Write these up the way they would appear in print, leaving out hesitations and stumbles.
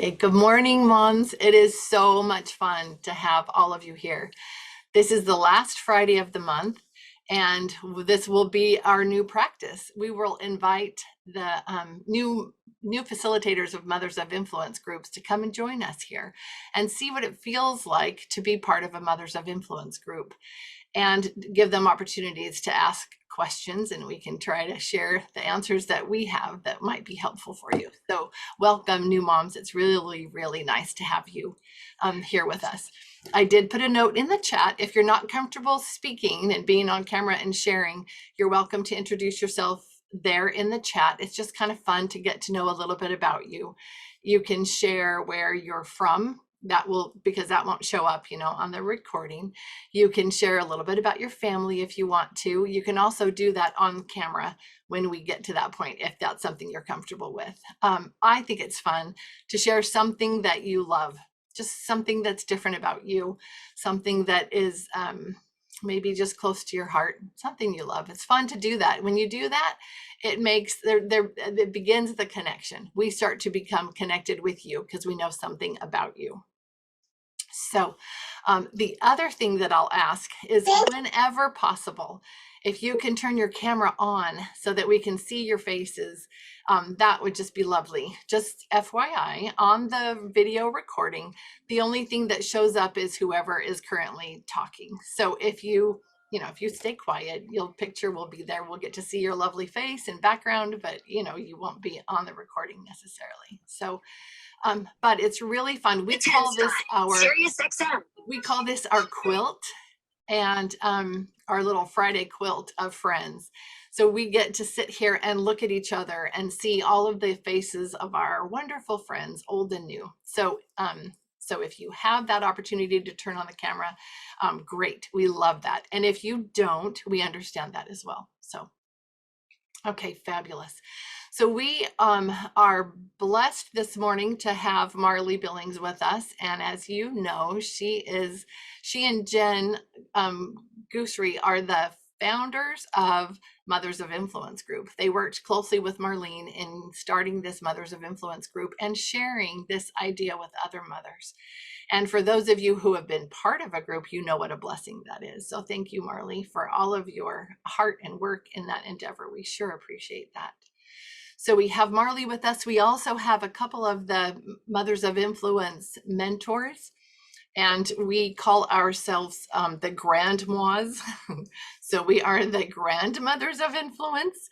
Okay, good morning, moms. It is so much fun to have all of you here. This is the last Friday of the month, and this will be our new practice. We will invite the new facilitators of Mothers of Influence groups to come and join us here and see what it feels like to be part of a Mothers of Influence group, and give them opportunities to ask questions, and we can try to share the answers that we have that might be helpful for you. So welcome, new moms. It's really, really nice to have you here with us. I did put a note in the chat. If you're not comfortable speaking and being on camera and sharing, you're welcome to introduce yourself there in the chat. It's just kind of fun to get to know a little bit about you. You can share where you're from. Because that won't show up, on the recording. You can share a little bit about your family if you want to. You can also do that on camera when we get to that point, if that's something you're comfortable with. I think it's fun to share something that you love, just something that's different about you, something that is maybe just close to your heart, something you love. It's fun to do that. When you do that, it begins the connection. We start to become connected with you because we know something about you. So the other thing that I'll ask is, whenever possible, if you can turn your camera on so that we can see your faces, that would just be lovely. Just FYI, on the video recording, the only thing that shows up is whoever is currently talking. So if you stay quiet, your picture will be there. We'll get to see your lovely face and background, but you won't be on the recording necessarily. So but it's really fun. We call this our quilt, and our little Friday quilt of friends. So we get to sit here and look at each other and see all of the faces of our wonderful friends, old and new. So if you have that opportunity to turn on the camera, great. We love that. And if you don't, we understand that as well. So, okay, fabulous. So we are blessed this morning to have Marley Billings with us. And as you know, she and Jen Goosery are the founders of Mothers of Influence group. They worked closely with Marlene in starting this Mothers of Influence group and sharing this idea with other mothers. And for those of you who have been part of a group, you know what a blessing that is. So thank you, Marley, for all of your heart and work in that endeavor. We sure appreciate that. So we have Marley with us. We also have a couple of the Mothers of Influence mentors, and we call ourselves the grandmois. So we are the grandmothers of influence,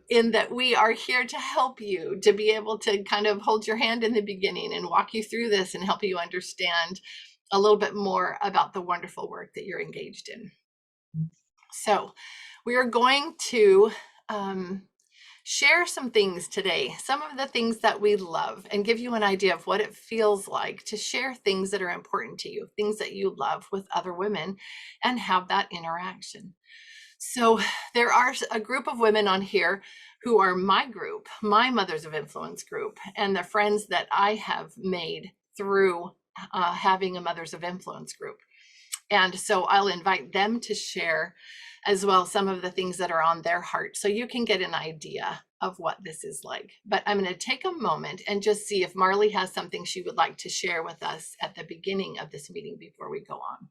in that we are here to help you, to be able to kind of hold your hand in the beginning and walk you through this and help you understand a little bit more about the wonderful work that you're engaged in. So we are going to share some things today, some of the things that we love, and give you an idea of what it feels like to share things that are important to you, things that you love with other women, and have that interaction. So there are a group of women on here who are my group, my Mothers of Influence group, and the friends that I have made through having a Mothers of Influence group. And so I'll invite them to share as well some of the things that are on their heart, so you can get an idea of what this is like. But I'm going to take a moment and just see if Marley has something she would like to share with us at the beginning of this meeting before we go on.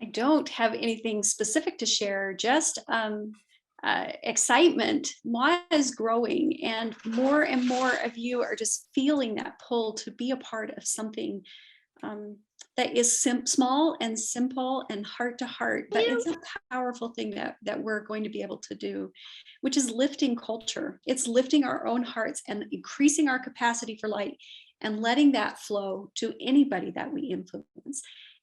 I don't have anything specific to share, just excitement. MOA is growing, and more of you are just feeling that pull to be a part of something that is small and simple and heart to heart, but it's a powerful thing that we're going to be able to do, which is lifting culture. It's lifting our own hearts and increasing our capacity for light and letting that flow to anybody that we influence.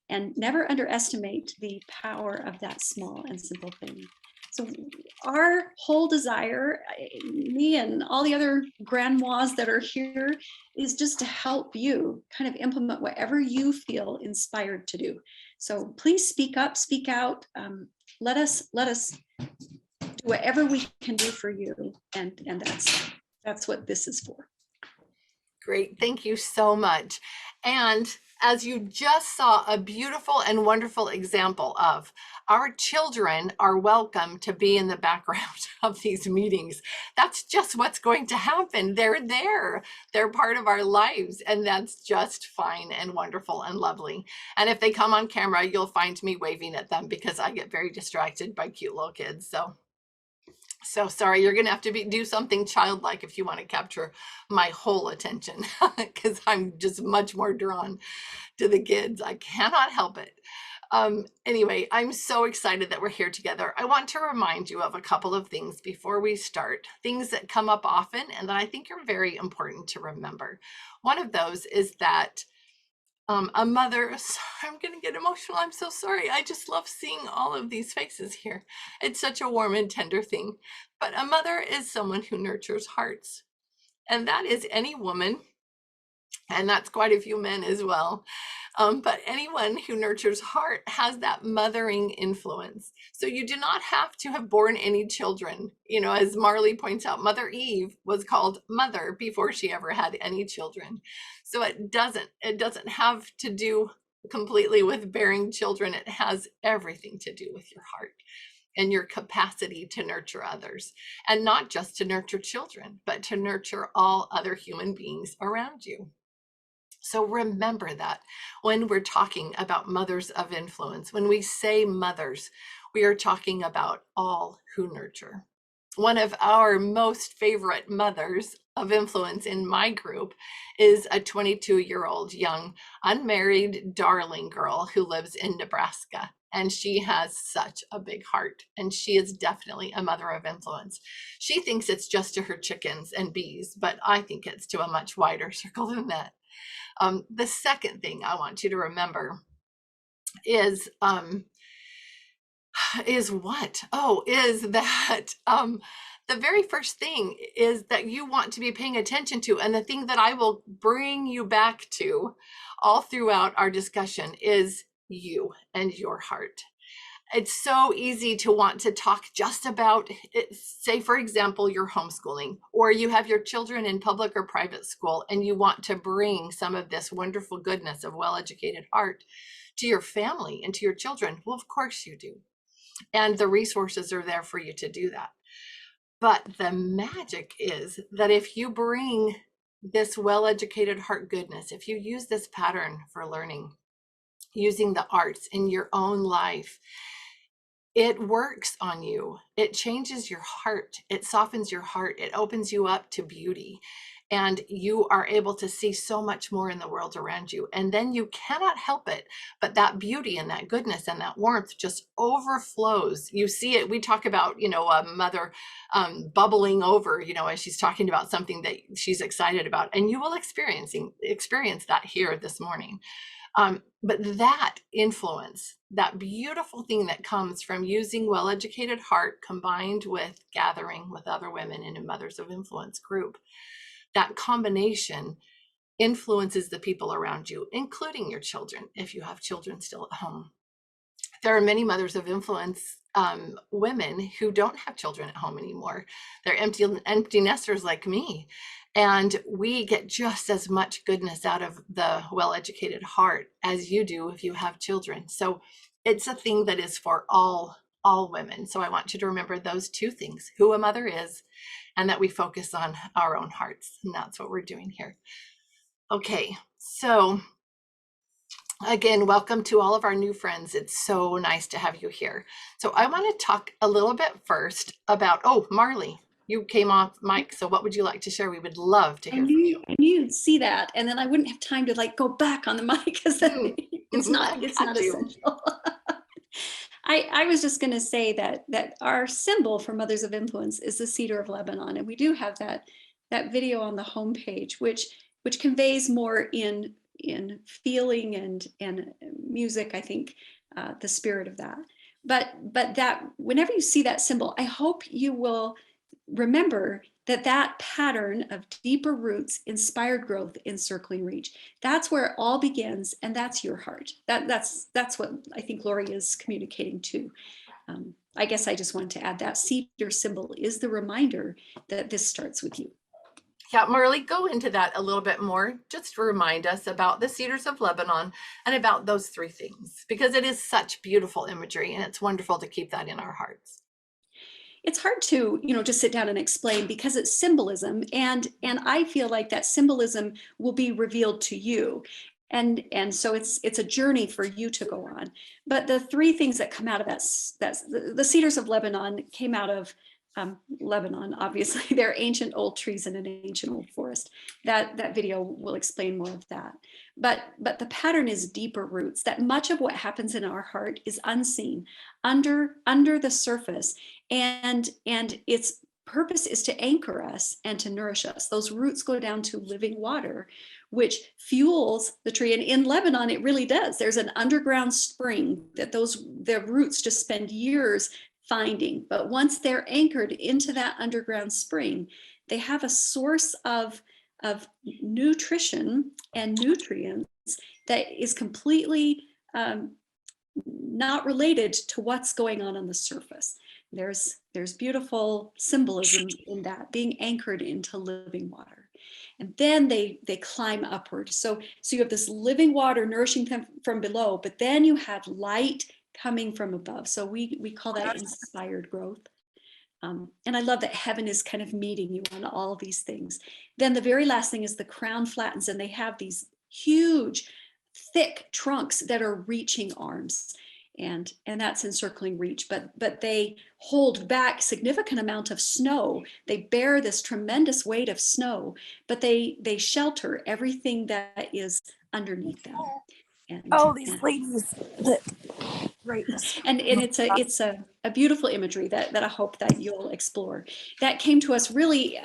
And never underestimate the power of that small and simple thing. So our whole desire, me and all the other grandmois that are here, is just to help you kind of implement whatever you feel inspired to do. So please speak up, speak out. Let us do whatever we can do for you, and that's what this is for. Great, thank you so much. And As you just saw a beautiful and wonderful example of, our children are welcome to be in the background of these meetings. That's just what's going to happen. They're there. They're part of our lives, and that's just fine and wonderful and lovely. And if they come on camera, you'll find me waving at them because I get very distracted by cute little kids. So sorry, you're gonna have to do something childlike if you want to capture my whole attention, because I'm just much more drawn to the kids. I cannot help it. Anyway, I'm so excited that we're here together. I want to remind you of a couple of things before we start, things that come up often and that I think are very important to remember. One of those is that a mother, I'm going to get emotional. I'm so sorry. I just love seeing all of these faces here. It's such a warm and tender thing. But a mother is someone who nurtures hearts. And that is any woman, and that's quite a few men as well. But anyone who nurtures heart has that mothering influence. So you do not have to have born any children. You know, as Marley points out, Mother Eve was called mother before she ever had any children. So it doesn't have to do completely with bearing children. It has everything to do with your heart and your capacity to nurture others, and not just to nurture children, but to nurture all other human beings around you. So remember that when we're talking about mothers of influence, when we say mothers, we are talking about all who nurture. One of our most favorite mothers of influence in my group is a 22-year-old young unmarried darling girl who lives in Nebraska. And she has such a big heart, and she is definitely a mother of influence. She thinks it's just to her chickens and bees, but I think it's to a much wider circle than that. The second thing I want you to remember is what? Oh, is that the very first thing is that you want to be paying attention to, and the thing that I will bring you back to all throughout our discussion is you and your heart. It's so easy to want to talk just about, say, for example, you're homeschooling, or you have your children in public or private school, and you want to bring some of this wonderful goodness of well-educated heart to your family and to your children. Well, of course you do. And the resources are there for you to do that. But the magic is that if you bring this well-educated heart goodness, if you use this pattern for learning, using the arts in your own life, it works on you. It changes your heart. It softens your heart. It opens you up to beauty. And you are able to see so much more in the world around you. And then you cannot help it, but that beauty and that goodness and that warmth just overflows. You see it. We talk about, a mother bubbling over, as she's talking about something that she's excited about. And you will experience that here this morning. But that influence, that beautiful thing that comes from using well-educated heart combined with gathering with other women in a Mothers of Influence group, that combination influences the people around you, including your children, if you have children still at home. There are many mothers of influence women who don't have children at home anymore. They're empty nesters like me. And we get just as much goodness out of the well-educated heart as you do if you have children. So it's a thing that is for all women. So I want you to remember those two things, who a mother is, and that we focus on our own hearts. And that's what we're doing here. Okay, so again, welcome to all of our new friends. It's so nice to have you here. So I want to talk a little bit first about, Marley, you came off mic. So what would you like to share? We would love to hear from you. I knew you'd see that, and then I wouldn't have time to go back on the mic because it's not essential. I was just going to say that our symbol for Mothers of Influence is the Cedar of Lebanon, and we do have that video on the homepage, which conveys more in feeling and music. I think the spirit of that. But that whenever you see that symbol, I hope you will remember that pattern of deeper roots, inspired growth, encircling reach. That's where it all begins, and that's your heart. That's what I think Lori is communicating to. I guess I just wanted to add that cedar symbol is the reminder that this starts with you. Yeah, Marley, go into that a little bit more. Just to remind us about the Cedars of Lebanon and about those three things, because it is such beautiful imagery and it's wonderful to keep that in our hearts. It's hard to, just sit down and explain because it's symbolism, and I feel like that symbolism will be revealed to you. And so it's a journey for you to go on. But the three things that come out of that's the Cedars of Lebanon came out of Lebanon. Obviously, they're ancient old trees in an ancient old forest. That video will explain more of that. But the pattern is deeper roots. That much of what happens in our heart is unseen, under the surface, and its purpose is to anchor us and to nourish us. Those roots go down to living water, which fuels the tree. And in Lebanon, it really does. There's an underground spring that the roots just spend years finding. But once they're anchored into that underground spring, they have a source of nutrition and nutrients that is completely not related to what's going on the surface. There's beautiful symbolism in that, being anchored into living water. And then they climb upward. So you have this living water nourishing them from below, but then you have light coming from above. So we call that inspired growth. And I love that heaven is kind of meeting you on all these things. Then the very last thing is the crown flattens, and they have these huge, thick trunks that are reaching arms. And that's encircling reach, but they hold back significant amount of snow. They bear this tremendous weight of snow, but they shelter everything that is underneath them. Oh, these ladies that write this. And it's a beautiful imagery that I hope that you'll explore. That came to us really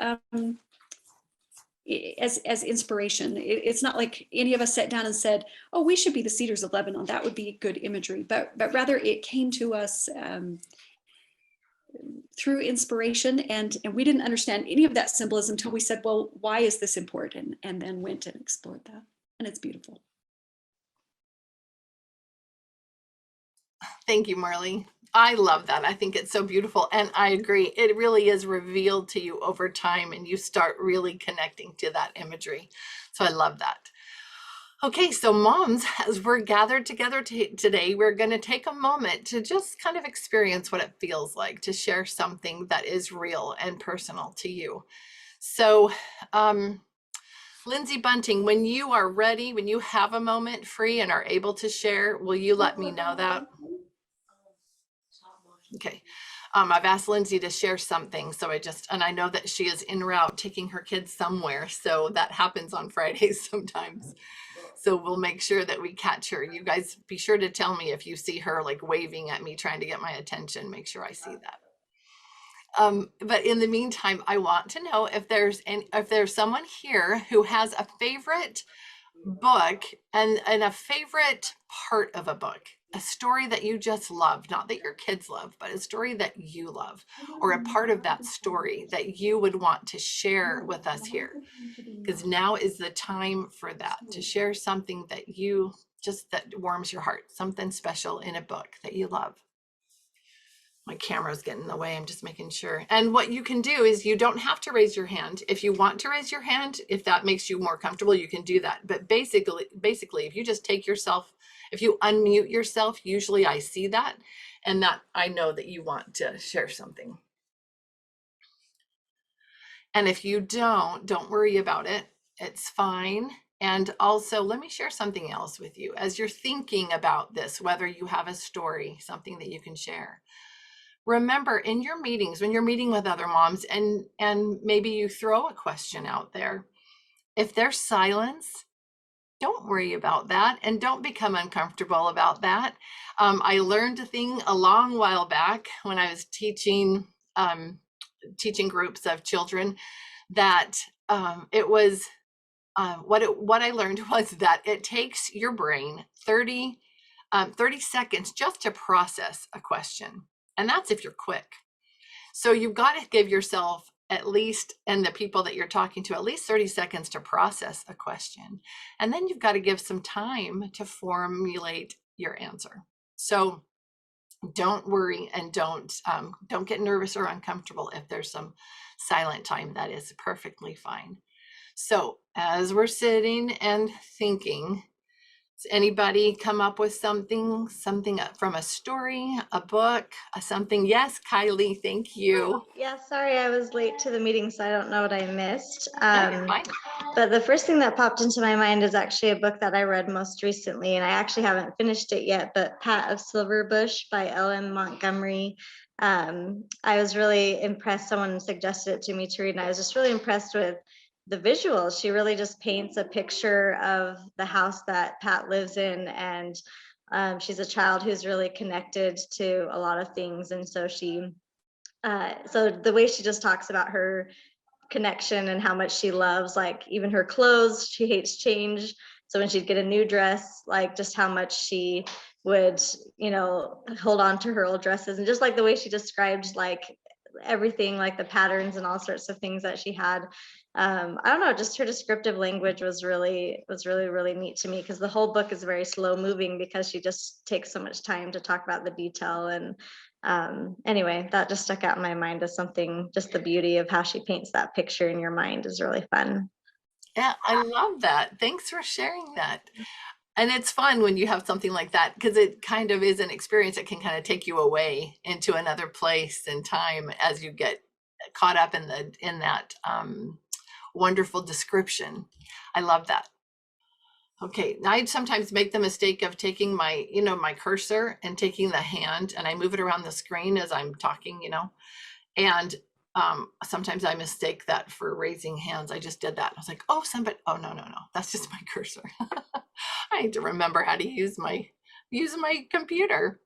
as inspiration. It's not like any of us sat down and said, oh, we should be the Cedars of Lebanon. That would be good imagery. But rather it came to us through inspiration, and we didn't understand any of that symbolism until we said, well, why is this important? And then went and explored that. And it's beautiful. Thank you, Marley. I love that. I think it's so beautiful. And I agree. It really is revealed to you over time, and you start really connecting to that imagery. So I love that. Okay, so moms, as we're gathered together today, we're going to take a moment to just kind of experience what it feels like to share something that is real and personal to you. So, Lindsay Bunting, when you are ready, when you have a moment free and are able to share, will you let me know that? Okay. I've asked Lindsay to share something. So I know that she is en route taking her kids somewhere. So that happens on Fridays sometimes. So we'll make sure that we catch her. You guys be sure to tell me if you see her like waving at me, trying to get my attention. Make sure I see that. But in the meantime, I want to know if there's someone here who has a favorite book and a favorite part of a book, a story that you just love, not that your kids love, but a story that you love, or a part of that story that you would want to share with us here. Because now is the time for that, to share something that that warms your heart, something special in a book that you love. My camera's getting in the way. I'm just making sure. And what you can do is you don't have to raise your hand. If you want to raise your hand, if that makes you more comfortable, you can do that. But basically, if you just if you unmute yourself, usually I see that, and that I know that you want to share something. And if you don't worry about it. It's fine. And also, let me share something else with you. As you're thinking about this, whether you have a story, something that you can share, remember in your meetings, when you're meeting with other moms, and maybe you throw a question out there, if there's silence, don't worry about that and don't become uncomfortable about that. I learned a thing a long while back when I was teaching groups of children, that what I learned was that it takes your brain 30 seconds just to process a question. And that's if you're quick. So you've got to give yourself at least, and the people that you're talking to, at least 30 seconds to process a question. And then you've got to give some time to formulate your answer. So don't worry, and don't get nervous or uncomfortable if there's some silent time. That is perfectly fine. So as we're sitting and thinking, does anybody come up with something from a story, a book, something? Yes, Kylie, thank you. Yeah, sorry I was late to the meeting, so I don't know what I missed. No, you're fine. But the first thing that popped into my mind is actually a book that I read most recently, and I actually haven't finished it yet, but Pat of Silverbush by L.M. Montgomery. I was really impressed. Someone suggested it to me to read, and I was just really impressed with the visuals. She really just paints a picture of the house that Pat lives in, and she's a child who's really connected to a lot of things, and so so the way she just talks about her connection and how much she loves, like even her clothes, she hates change. So when she'd get a new dress, like just how much she would, hold on to her old dresses, and just like the way she described like everything, like the patterns and all sorts of things that she had. I don't know, just her descriptive language was really neat to me, because the whole book is very slow moving because she just takes so much time to talk about the detail. And anyway, that just stuck out in my mind as something, just the beauty of how she paints that picture in your mind is really fun. Yeah, I love that. Thanks for sharing that. And it's fun when you have something like that, because it kind of is an experience that can kind of take you away into another place and time as you get caught up in that wonderful description. I love that. Okay, I sometimes make the mistake of taking my cursor and taking the hand and I move it around the screen as I'm talking, and sometimes I mistake that for raising hands. I just did that. I was like, oh, no, that's just my cursor. I need to remember how to use my computer.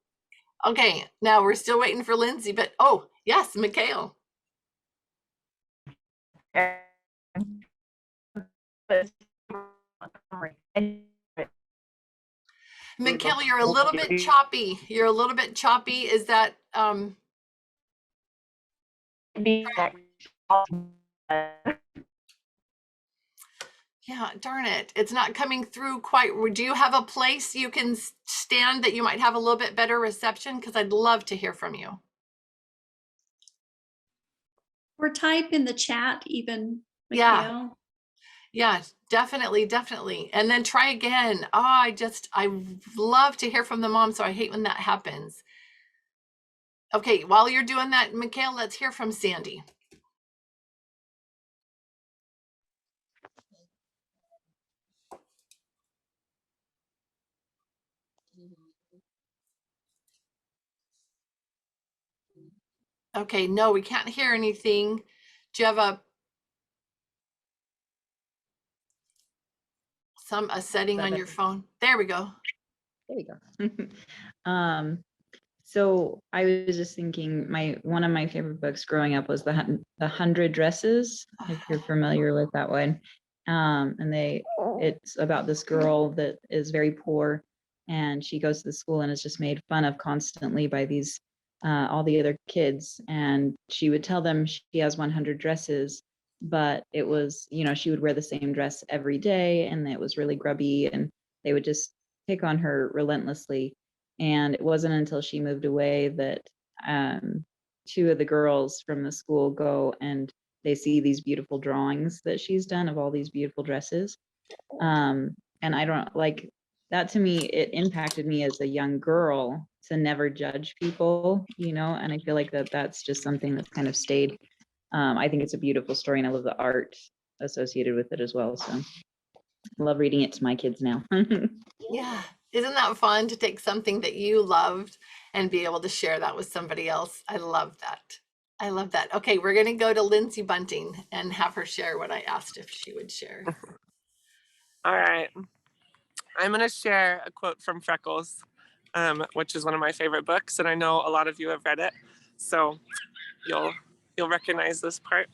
Okay, now we're still waiting for Lindsay, but oh, yes, Mikhail. Mikhail, you're a little bit choppy. Is that yeah, darn it. It's not coming through quite. Do you have a place you can stand that you might have a little bit better reception? Because I'd love to hear from you. Or type in the chat even, Yeah. Mikhail. Yeah, definitely. And then try again. Oh, I love to hear from the mom, so I hate when that happens. Okay, while you're doing that, Mikhail, let's hear from Sandy. Okay, no, we can't hear anything. Do you have a setting on your phone? There we go. There we go. So I was just thinking, one of my favorite books growing up was the 100 Dresses, if you're familiar with that one. And it's about this girl that is very poor, and she goes to the school and is just made fun of constantly by these all the other kids. And she would tell them she has 100 dresses, but it was, she would wear the same dress every day, and it was really grubby, and they would just pick on her relentlessly. And it wasn't until she moved away that two of the girls from the school go and they see these beautiful drawings that she's done of all these beautiful dresses. And I don't like that. To me, it impacted me as a young girl to never judge people, and I feel like that's just something that's kind of stayed. I think it's a beautiful story, and I love the art associated with it as well. So I love reading it to my kids now. Yeah. Isn't that fun to take something that you loved and be able to share that with somebody else? I love that. Okay, we're going to go to Lindsay Bunting and have her share what I asked if she would share. All right. I'm going to share a quote from Freckles, which is one of my favorite books, and I know a lot of you have read it, so you'll recognize this part.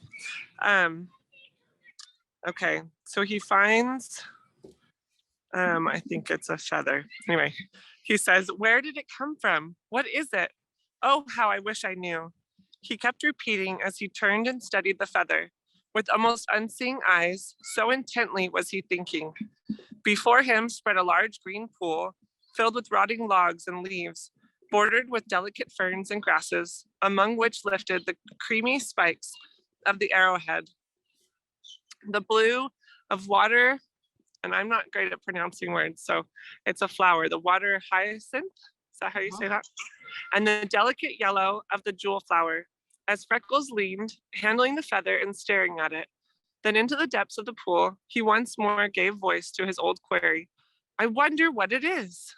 Okay, so he finds, I think it's a feather. Anyway, he says, "Where did it come from? What is it? Oh, how I wish I knew." He kept repeating as he turned and studied the feather. With almost unseeing eyes, so intently was he thinking. Before him spread a large green pool filled with rotting logs and leaves, bordered with delicate ferns and grasses, among which lifted the creamy spikes of the arrowhead. The blue of water, and I'm not great at pronouncing words, so it's a flower, the water hyacinth. Is that how you say that? And the delicate yellow of the jewel flower. As Freckles leaned, handling the feather and staring at it, then into the depths of the pool, he once more gave voice to his old query. I wonder what it is.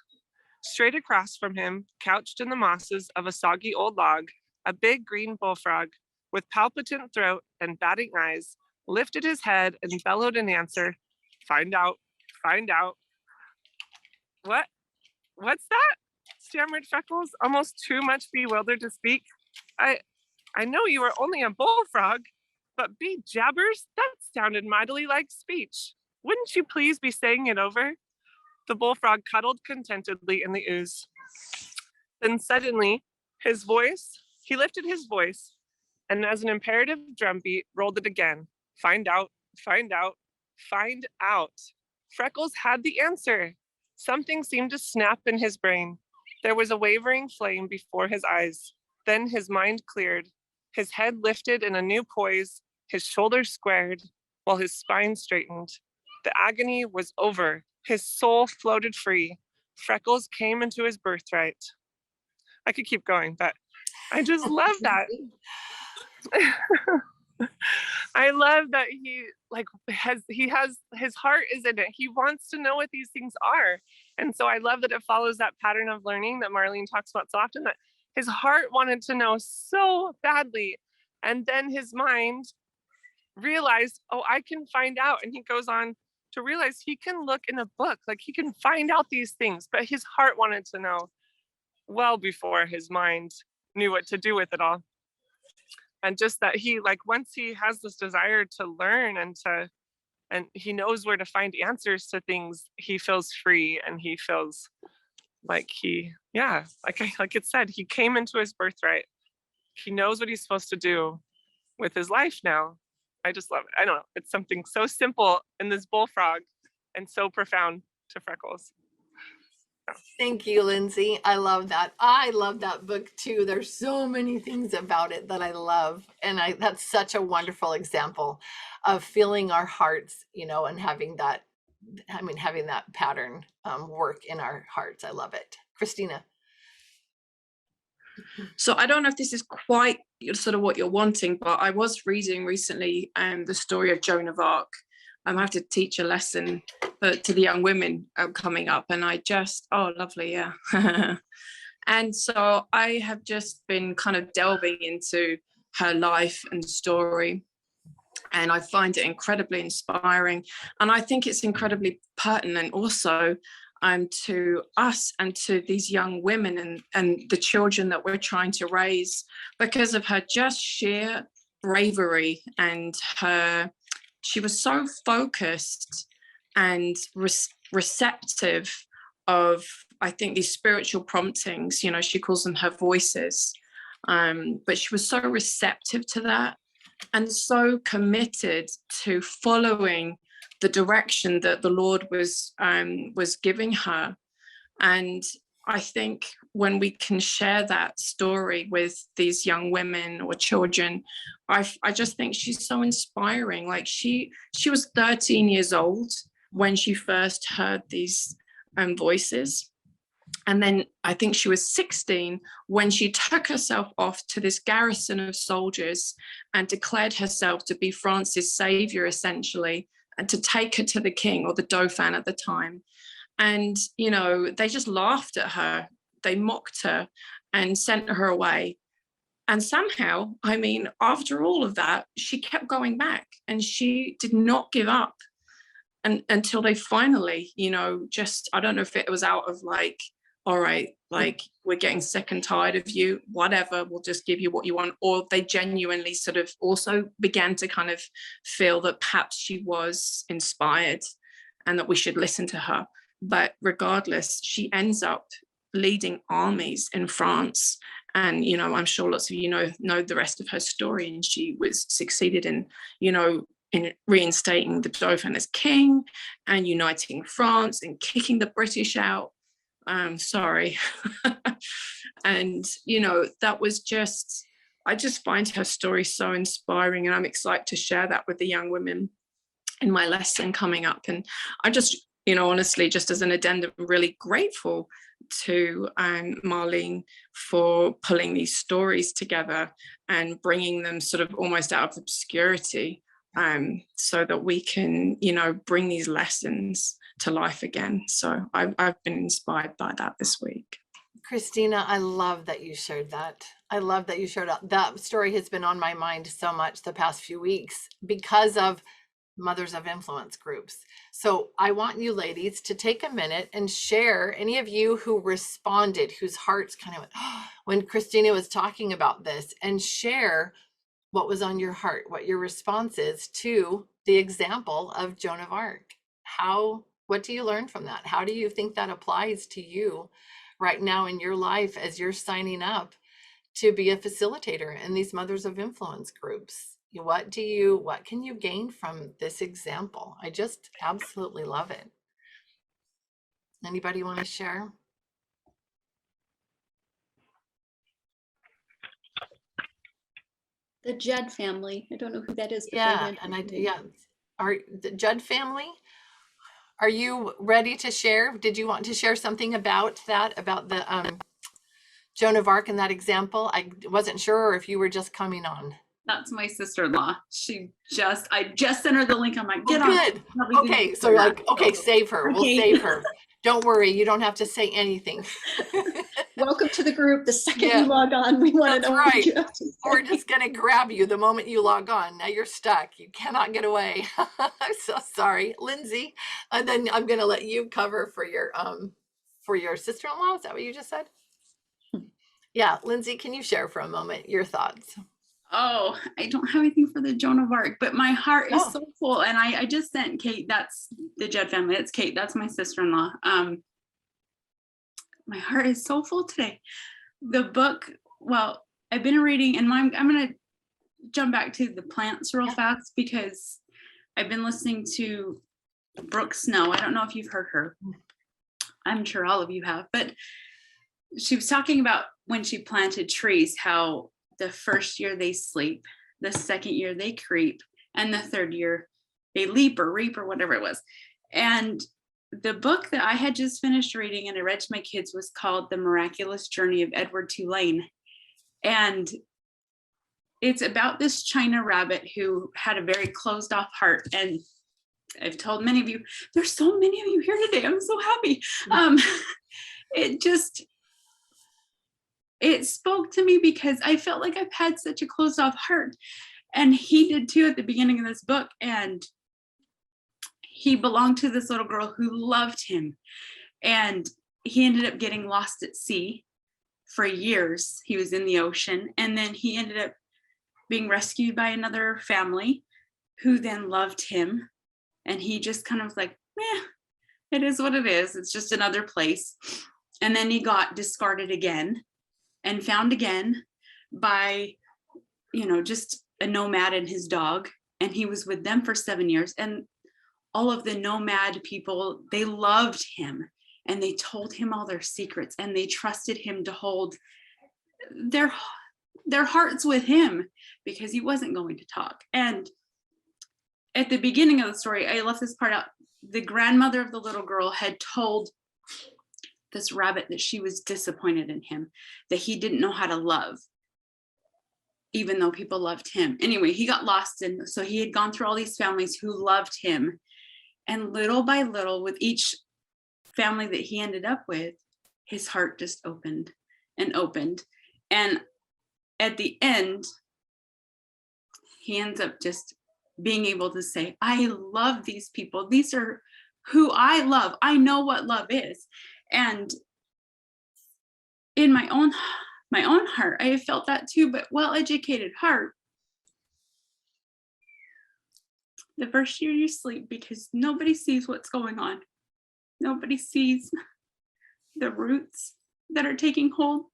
Straight across from him, couched in the mosses of a soggy old log, a big green bullfrog with palpitant throat and batting eyes lifted his head and bellowed in answer, find out, find out. What? What's that? Stammered Freckles, almost too much bewildered to speak. I know you are only a bullfrog, but be jabbers, that sounded mightily like speech. Wouldn't you please be saying it over? The bullfrog cuddled contentedly in the ooze. Then suddenly, he lifted his voice, and as an imperative drumbeat rolled it again. Find out, find out, find out. Freckles had the answer. Something seemed to snap in his brain. There was a wavering flame before his eyes. Then his mind cleared. His head lifted in a new poise, his shoulders squared, while his spine straightened. The agony was over. His soul floated free. Freckles came into his birthright. I could keep going, but I just love that. I love that he has his heart is in it. He wants to know what these things are. And so I love that it follows that pattern of learning that Marlene talks about so often, that his heart wanted to know so badly. And then his mind realized, oh, I can find out. And he goes on to realize he can look in a book, like he can find out these things, but his heart wanted to know well before his mind knew what to do with it all. And just that he, once he has this desire to learn and he knows where to find answers to things, he feels free, and he feels like like it said, he came into his birthright. He knows what he's supposed to do with his life now. I just love it. I don't know. It's something so simple in this bullfrog and so profound to Freckles. Thank you, Lindsay. I love that. I love that book too. There's so many things about it that I love. And that's such a wonderful example of feeling our hearts, and having that pattern work in our hearts. I love it. Christina. So I don't know if this is quite sort of what you're wanting, but I was reading recently the story of Joan of Arc. I have to teach a lesson to the young women coming up, and lovely, yeah. And so I have just been kind of delving into her life and story, and I find it incredibly inspiring, and I think it's incredibly pertinent also to us and to these young women and the children that we're trying to raise, because of her just sheer bravery and she was so focused and receptive of, I think, these spiritual promptings. She calls them her voices, but she was so receptive to that and so committed to following the direction that the Lord was giving her. And I think when we can share that story with these young women or children, I just think she's so inspiring. Like she was 13 years old when she first heard these voices. And then I think she was 16 when she took herself off to this garrison of soldiers and declared herself to be France's savior, essentially, and to take her to the king, or the Dauphin at the time. And, they just laughed at her. They mocked her and sent her away. And somehow, after all of that, she kept going back, and she did not give up until they finally, I don't know if it was out of all right, we're getting sick and tired of you, whatever, we'll just give you what you want. Or they genuinely sort of also began to kind of feel that perhaps she was inspired and that we should listen to her. But regardless, she ends up leading armies in France. And, I'm sure lots of you know the rest of her story. And she was succeeded in reinstating the Dauphin as king and uniting France and kicking the British out. Sorry. And, that was I just find her story so inspiring, and I'm excited to share that with the young women. in my lesson coming up. And I just, you know, honestly, just as an addendum, really grateful to Marlene for pulling these stories together and bringing them sort of almost out of obscurity, so that we can, you know, bring these lessons to life again. So I've been inspired by that this week. Christina, I love that you shared that. I love that you shared that. Story has been on my mind so much the past few weeks because of Mothers of Influence groups. So I want you ladies to take a minute and share, any of you who responded, whose hearts kind of went, oh, when Christina was talking about this, and share what was on your heart, what your response is to the example of Joan of Arc. What do you learn from that? How do you think that applies to you right now in your life as you're signing up to be a facilitator in these Mothers of Influence groups? What can you gain from this example? I just absolutely love it. Anybody want to share? The Judd family. I don't know who that is. But Yeah, are the Judd family? Are you ready to share? Did you want to share something about that, about the Joan of Arc and that example? I wasn't sure if you were just coming on. That's my sister-in-law. I just sent her the link. I'm like, get on. Good. Okay, so like, okay, save her. Okay. We'll save her. Don't worry, you don't have to say anything. Welcome to the group. The second Yeah. you log on, we want to That's know what right. you have to say. We're just gonna grab you the moment you log on. Now you're stuck. You cannot get away. I'm so sorry, Lindsay. And then I'm gonna let you cover for your sister-in-law. Is that what you just said? Yeah, Lindsay, can you share for a moment your thoughts? Oh, I don't have anything for the Joan of Arc, but my heart is Oh. so full. And I just sent Kate, that's the Judd family. That's Kate, that's my sister-in-law. My heart is so full today. The book, well, I've been reading, and I'm going to jump back to the plants real fast because I've been listening to Brooke Snow. I don't know if you've heard her. I'm sure all of you have, but she was talking about when she planted trees, how the first year they sleep, the second year they creep, and the third year they leap or reap or whatever it was. And the book that I had just finished reading and I read to my kids was called The Miraculous Journey of Edward Tulane. And it's about this China rabbit who had a very closed off heart. And I've told many of you, there's so many of you here today. I'm so happy. It spoke to me because I felt like I've had such a closed off heart. And he did too at the beginning of this book. And he belonged to this little girl who loved him. And he ended up getting lost at sea for years. He was in the ocean. And then he ended up being rescued by another family who then loved him. And he just kind of was like, it is what it is. It's just another place. And then he got discarded again and found again by, just a nomad and his dog. And he was with them for 7 years. And all of the nomad people, they loved him and they told him all their secrets and they trusted him to hold their hearts with him because he wasn't going to talk. And at the beginning of the story, I left this part out. The grandmother of the little girl had told this rabbit that she was disappointed in him, that he didn't know how to love, even though people loved him. Anyway, he got lost. And so he had gone through all these families who loved him. And little by little, with each family that he ended up with, his heart just opened and opened. And at the end, he ends up just being able to say, I love these people. These are who I love. I know what love is. And in my own heart, I have felt that too, but well-educated heart. The first year you sleep because nobody sees what's going on. Nobody sees the roots that are taking hold,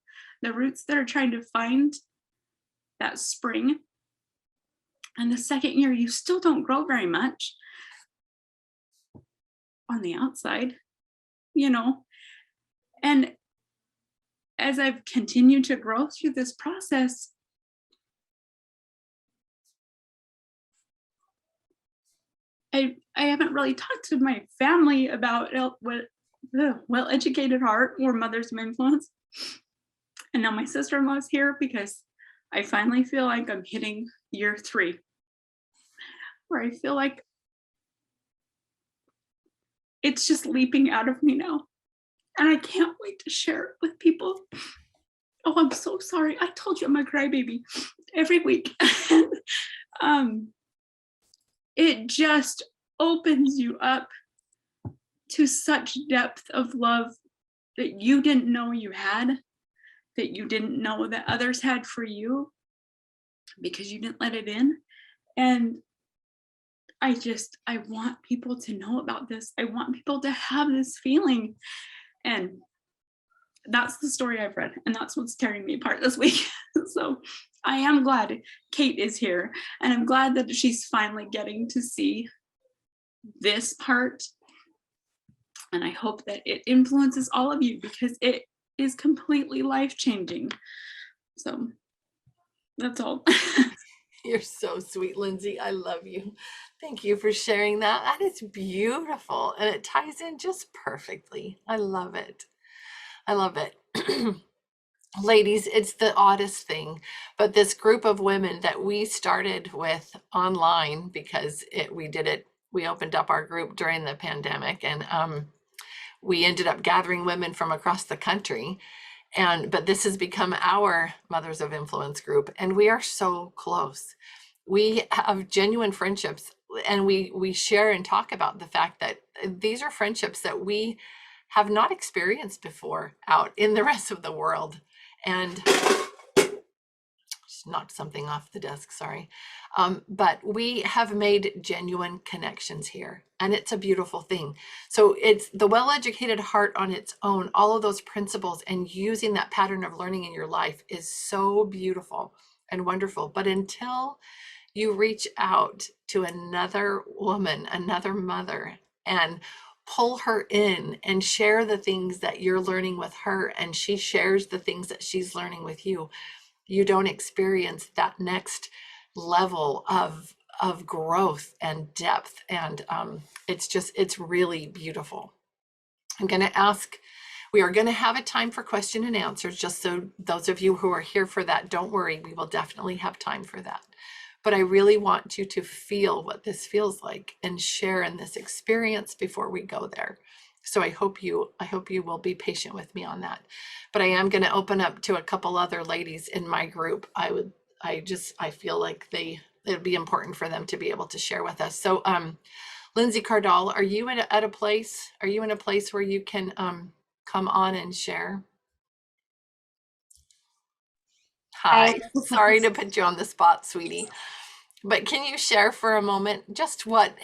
the roots that are trying to find that spring. And the second year, you still don't grow very much on the outside, And as I've continued to grow through this process, I haven't really talked to my family about what Well-Educated Heart or Mothers of Influence. And now my sister-in-law's here because I finally feel like I'm hitting year 3, where I feel like it's just leaping out of me now. And I can't wait to share it with people. Oh, I'm so sorry. I told you I'm a crybaby every week. It just opens you up to such depth of love that you didn't know you had, that you didn't know that others had for you because you didn't let it in. And I want people to know about this. I want people to have this feeling. And that's the story I've read, and that's what's tearing me apart this week. So I am glad Kate is here, and I'm glad that she's finally getting to see this part. And I hope that it influences all of you because it is completely life-changing. So that's all. You're so sweet, Lindsay. I love you. Thank you for sharing that. That is beautiful. And it ties in just perfectly. I love it. I love it. Ladies, it's the oddest thing, but this group of women that we started with online because we opened up our group during the pandemic, and we ended up gathering women from across the country. But this has become our Mothers of Influence group, and we are so close. We have genuine friendships, and we share and talk about the fact that these are friendships that we have not experienced before out in the rest of the world. And just knocked something off the desk, sorry. But we have made genuine connections here, and it's a beautiful thing. So it's the Well-Educated Heart on its own, all of those principles and using that pattern of learning in your life is so beautiful and wonderful. But until you reach out to another woman, another mother, and pull her in and share the things that you're learning with her, and she shares the things that she's learning with you, you don't experience that next level of growth and depth. And it's really beautiful. We are going to have a time for question and answers, just so those of you who are here for that, don't worry, we will definitely have time for that. But I really want you to feel what this feels like and share in this experience before we go there. So I hope you will be patient with me on that. But I am going to open up to a couple other ladies in my group. I feel like it'd be important for them to be able to share with us. So Lindsay Cardall, are you in a place where you can come on and share? Hi, sorry to put you on the spot, sweetie. But can you share for a moment just what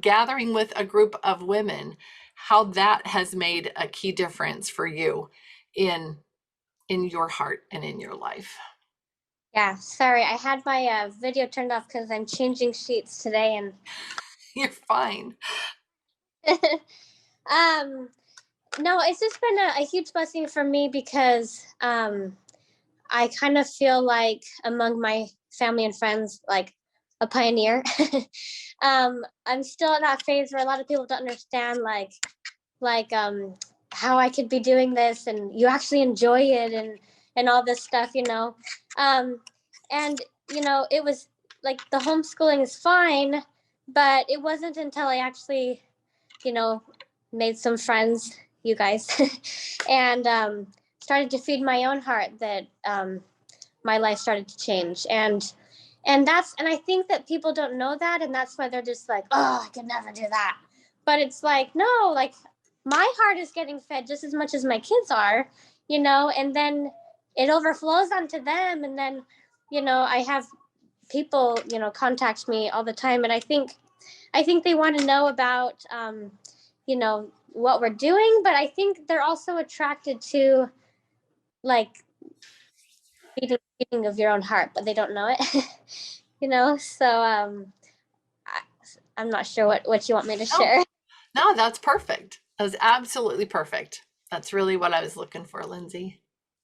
gathering with a group of women, how that has made a key difference for you in your heart and in your life? Yeah, sorry, I had my video turned off because I'm changing sheets today, and You're fine. No, it's just been a huge blessing for me because I kind of feel like among my family and friends, like a pioneer. I'm still in that phase where a lot of people don't understand like how I could be doing this and you actually enjoy it and all this stuff, you know. And you know, it was like the homeschooling is fine, but it wasn't until I actually, you know, made some friends, you guys, and started to feed my own heart that my life started to change. And I think that people don't know that, and that's why they're just like, oh, I could never do that. But it's like, no, like my heart is getting fed just as much as my kids are, you know, and then it overflows onto them. And then, you know, I have people, you know, contact me all the time, and I think they want to know about you know, what we're doing, but I think they're also attracted to like feeding of your own heart, but they don't know it. You know, so I'm not sure what you want me to share. No, that's perfect. That was absolutely perfect. That's really what I was looking for, Lindsay.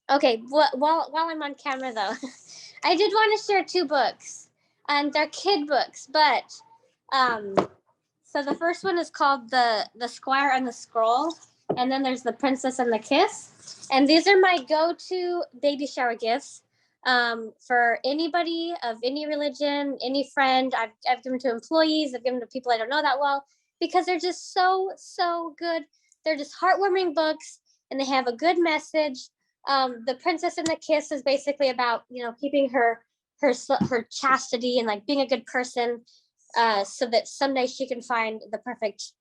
Okay, while I'm on camera though, I did want to share 2 books, and they're kid books, but So the first one is called the Squire and the Scroll, and then there's the Princess and the Kiss. And these are my go-to baby shower gifts for anybody of any religion, any friend. I've given to employees. I've given to people I don't know that well because they're just so good. They're just heartwarming books, and they have a good message. The Princess and the Kiss is basically about keeping her chastity and like being a good person, so that someday she can find the perfect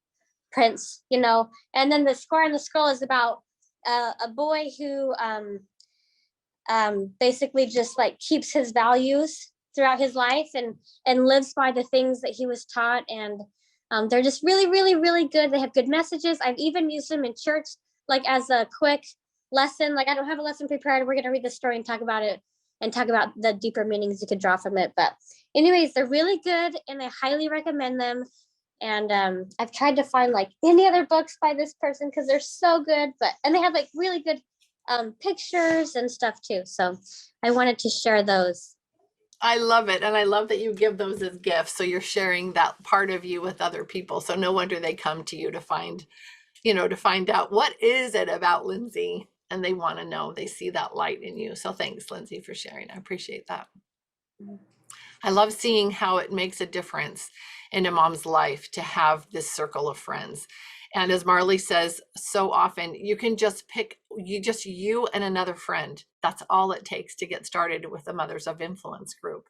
prince. And then the Squire and the Scroll is about a boy who basically just like keeps his values throughout his life and lives by the things that he was taught. And they're just really, really, really good. They have good messages. I've even used them in church, like as a quick lesson. Like I don't have a lesson prepared. We're going to read the story and talk about it and talk about the deeper meanings you could draw from it. But anyways, they're really good and I highly recommend them. And I've tried to find like any other books by this person because they're so good, and they have like really good pictures and stuff too. So I wanted to share those. I love it. And I love that you give those as gifts. So you're sharing that part of you with other people. So no wonder they come to you to find out what is it about Lindsay, and they want to know. They see that light in you. So thanks, Lindsay, for sharing. I appreciate that. I love seeing how it makes a difference in a mom's life to have this circle of friends. And as Marley says so often, you can just pick you and another friend. That's all it takes to get started with the Mothers of Influence group.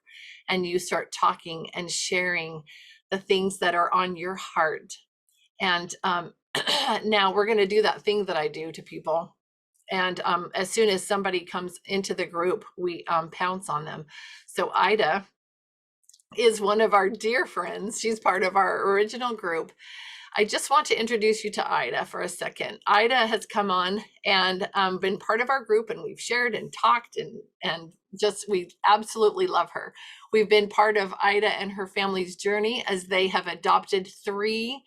And you start talking and sharing the things that are on your heart. And now we're going to do that thing that I do to people. And as soon as somebody comes into the group, we pounce on them. So Ida is one of our dear friends. She's part of our original group. I just want to introduce you to Ida for a second. Ida has come on and been part of our group, and we've shared and talked and just, we absolutely love her. We've been part of Ida and her family's journey as they have adopted 3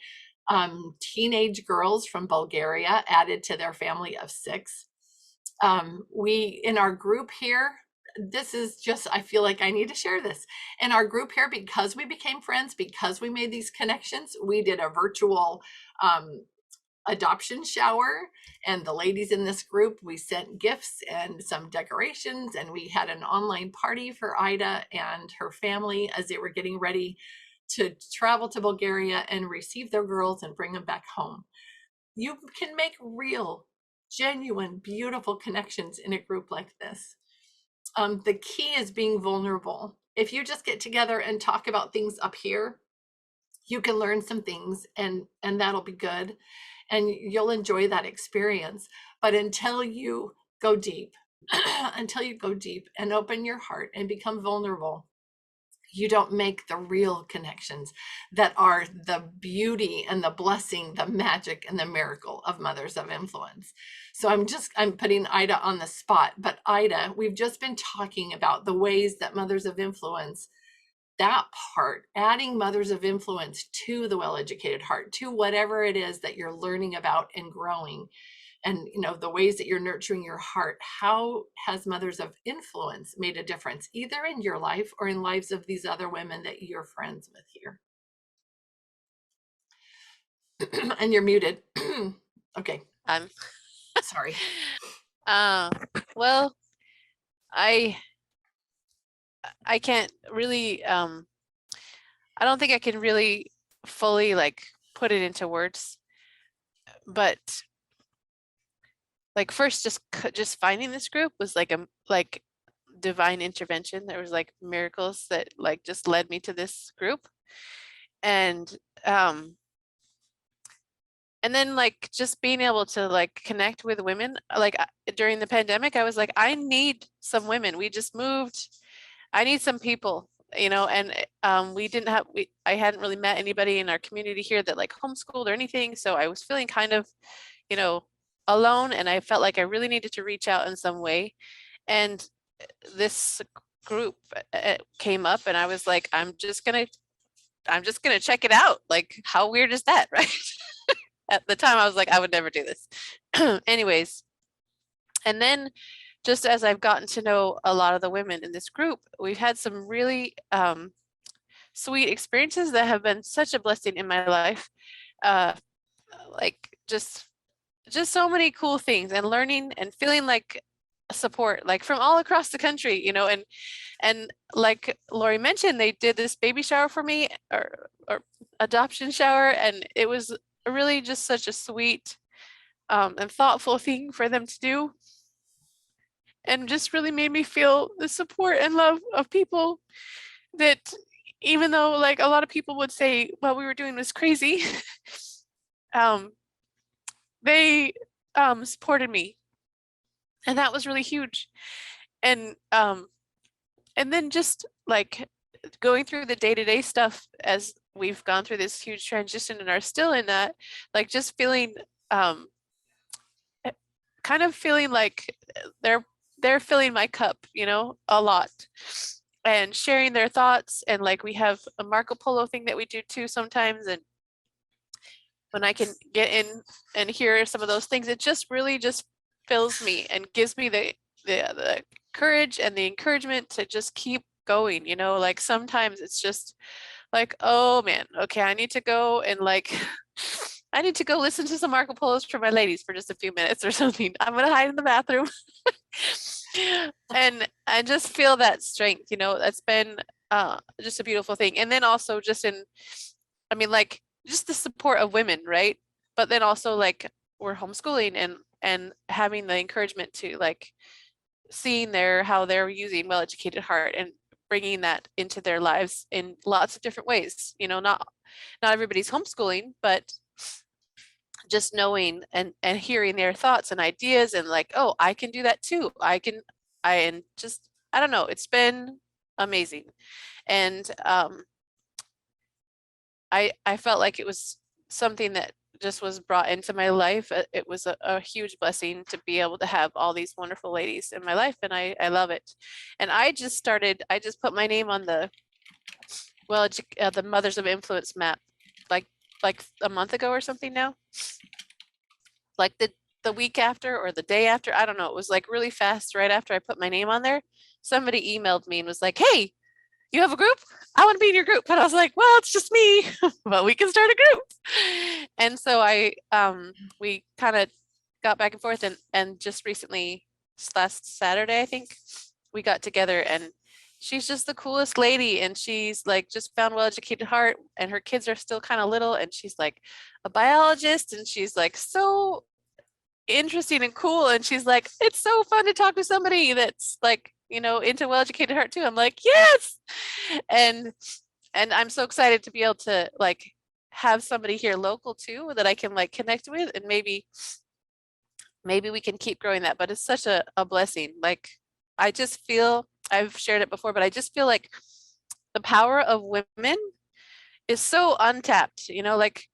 teenage girls from Bulgaria, added to their family of 6. We, in our group here, this is just, I feel like I need to share this. In our group here, because we became friends, because we made these connections, we did a virtual adoption shower, and the ladies in this group, we sent gifts and some decorations, and we had an online party for Ida and her family as they were getting ready to travel to Bulgaria and receive their girls and bring them back home. You can make real, genuine, beautiful connections in a group like this. The key is being vulnerable. If you just get together and talk about things up here, you can learn some things and that'll be good. And you'll enjoy that experience. But until you go deep, and open your heart and become vulnerable, you don't make the real connections that are the beauty and the blessing, the magic and the miracle of Mothers of Influence. So I'm putting Ida on the spot, but Ida, we've just been talking about the ways that Mothers of Influence, that part, adding Mothers of Influence to the Well-Educated Heart, to whatever it is that you're learning about and growing, and the ways that you're nurturing your heart. How has Mothers of Influence made a difference, either in your life or in lives of these other women that you're friends with here? And you're muted. Okay. I'm sorry. Well, I can't really I don't think I can really fully like put it into words, but like first just finding this group was like divine intervention. There was like miracles that like just led me to this group. And then like just being able to like connect with women, like during the pandemic, I was like, I need some women. We just moved. I need some people, and I hadn't really met anybody in our community here that like homeschooled or anything. So I was feeling kind of, alone, and I felt like I really needed to reach out in some way. And this group came up, and I was like, I'm just gonna check it out. Like, how weird is that, right? At the time, I was like, I would never do this. Anyways, and then just as I've gotten to know a lot of the women in this group, we've had some really sweet experiences that have been such a blessing in my life. Uh, like just so many cool things, and learning and feeling like support, like from all across the country, you know. And like Lori mentioned, they did this baby shower for me, or adoption shower, and it was really just such a sweet and thoughtful thing for them to do, and just really made me feel the support and love of people that, even though like a lot of people would say what we were doing was crazy, um, they supported me, and that was really huge. And then just like going through the day-to-day stuff as we've gone through this huge transition and are still in that, like just feeling kind of feeling like they're filling my cup, you know, a lot, and sharing their thoughts. And like we have a Marco Polo thing that we do too sometimes, and when I can get in and hear some of those things, it just really just fills me and gives me the courage and the encouragement to just keep going, you know. Like sometimes it's just like, oh man, okay, I need to go and like I need to go listen to some Marco Polos for my ladies for just a few minutes or something. I'm gonna hide in the bathroom and just feel that strength, you know. That's been just a beautiful thing. And then also just I mean, like just the support of women, right? But then also like we're homeschooling, and having the encouragement to like seeing how they're using Well-Educated Heart and bringing that into their lives in lots of different ways. You know, not everybody's homeschooling, but just knowing and hearing their thoughts and ideas, and like, oh, I can do that too. And just, I don't know, it's been amazing. And I felt like it was something that just was brought into my life. It was a huge blessing to be able to have all these wonderful ladies in my life, and I love it. And I just put my name on the the Mothers of Influence map, like a month ago or something now, like the week after or the day after, I don't know. It was like really fast. Right after I put my name on there, somebody emailed me and was like, hey, you have a group? I want to be in your group. And I was like, well, it's just me, but we can start a group. And so we kind of got back and forth, and just recently, last Saturday, I think, we got together, and she's just the coolest lady. And she's like just found Well-Educated Heart, and her kids are still kind of little, and she's like a biologist, and she's like so interesting and cool. And she's like, it's so fun to talk to somebody that's like, you know, into Well-Educated Heart too. I'm like, yes. And I'm so excited to be able to like have somebody here local too that I can like connect with, and maybe we can keep growing that. But it's such a blessing. Like I just feel, I've shared it before, but I just feel like the power of women is so untapped, you know, like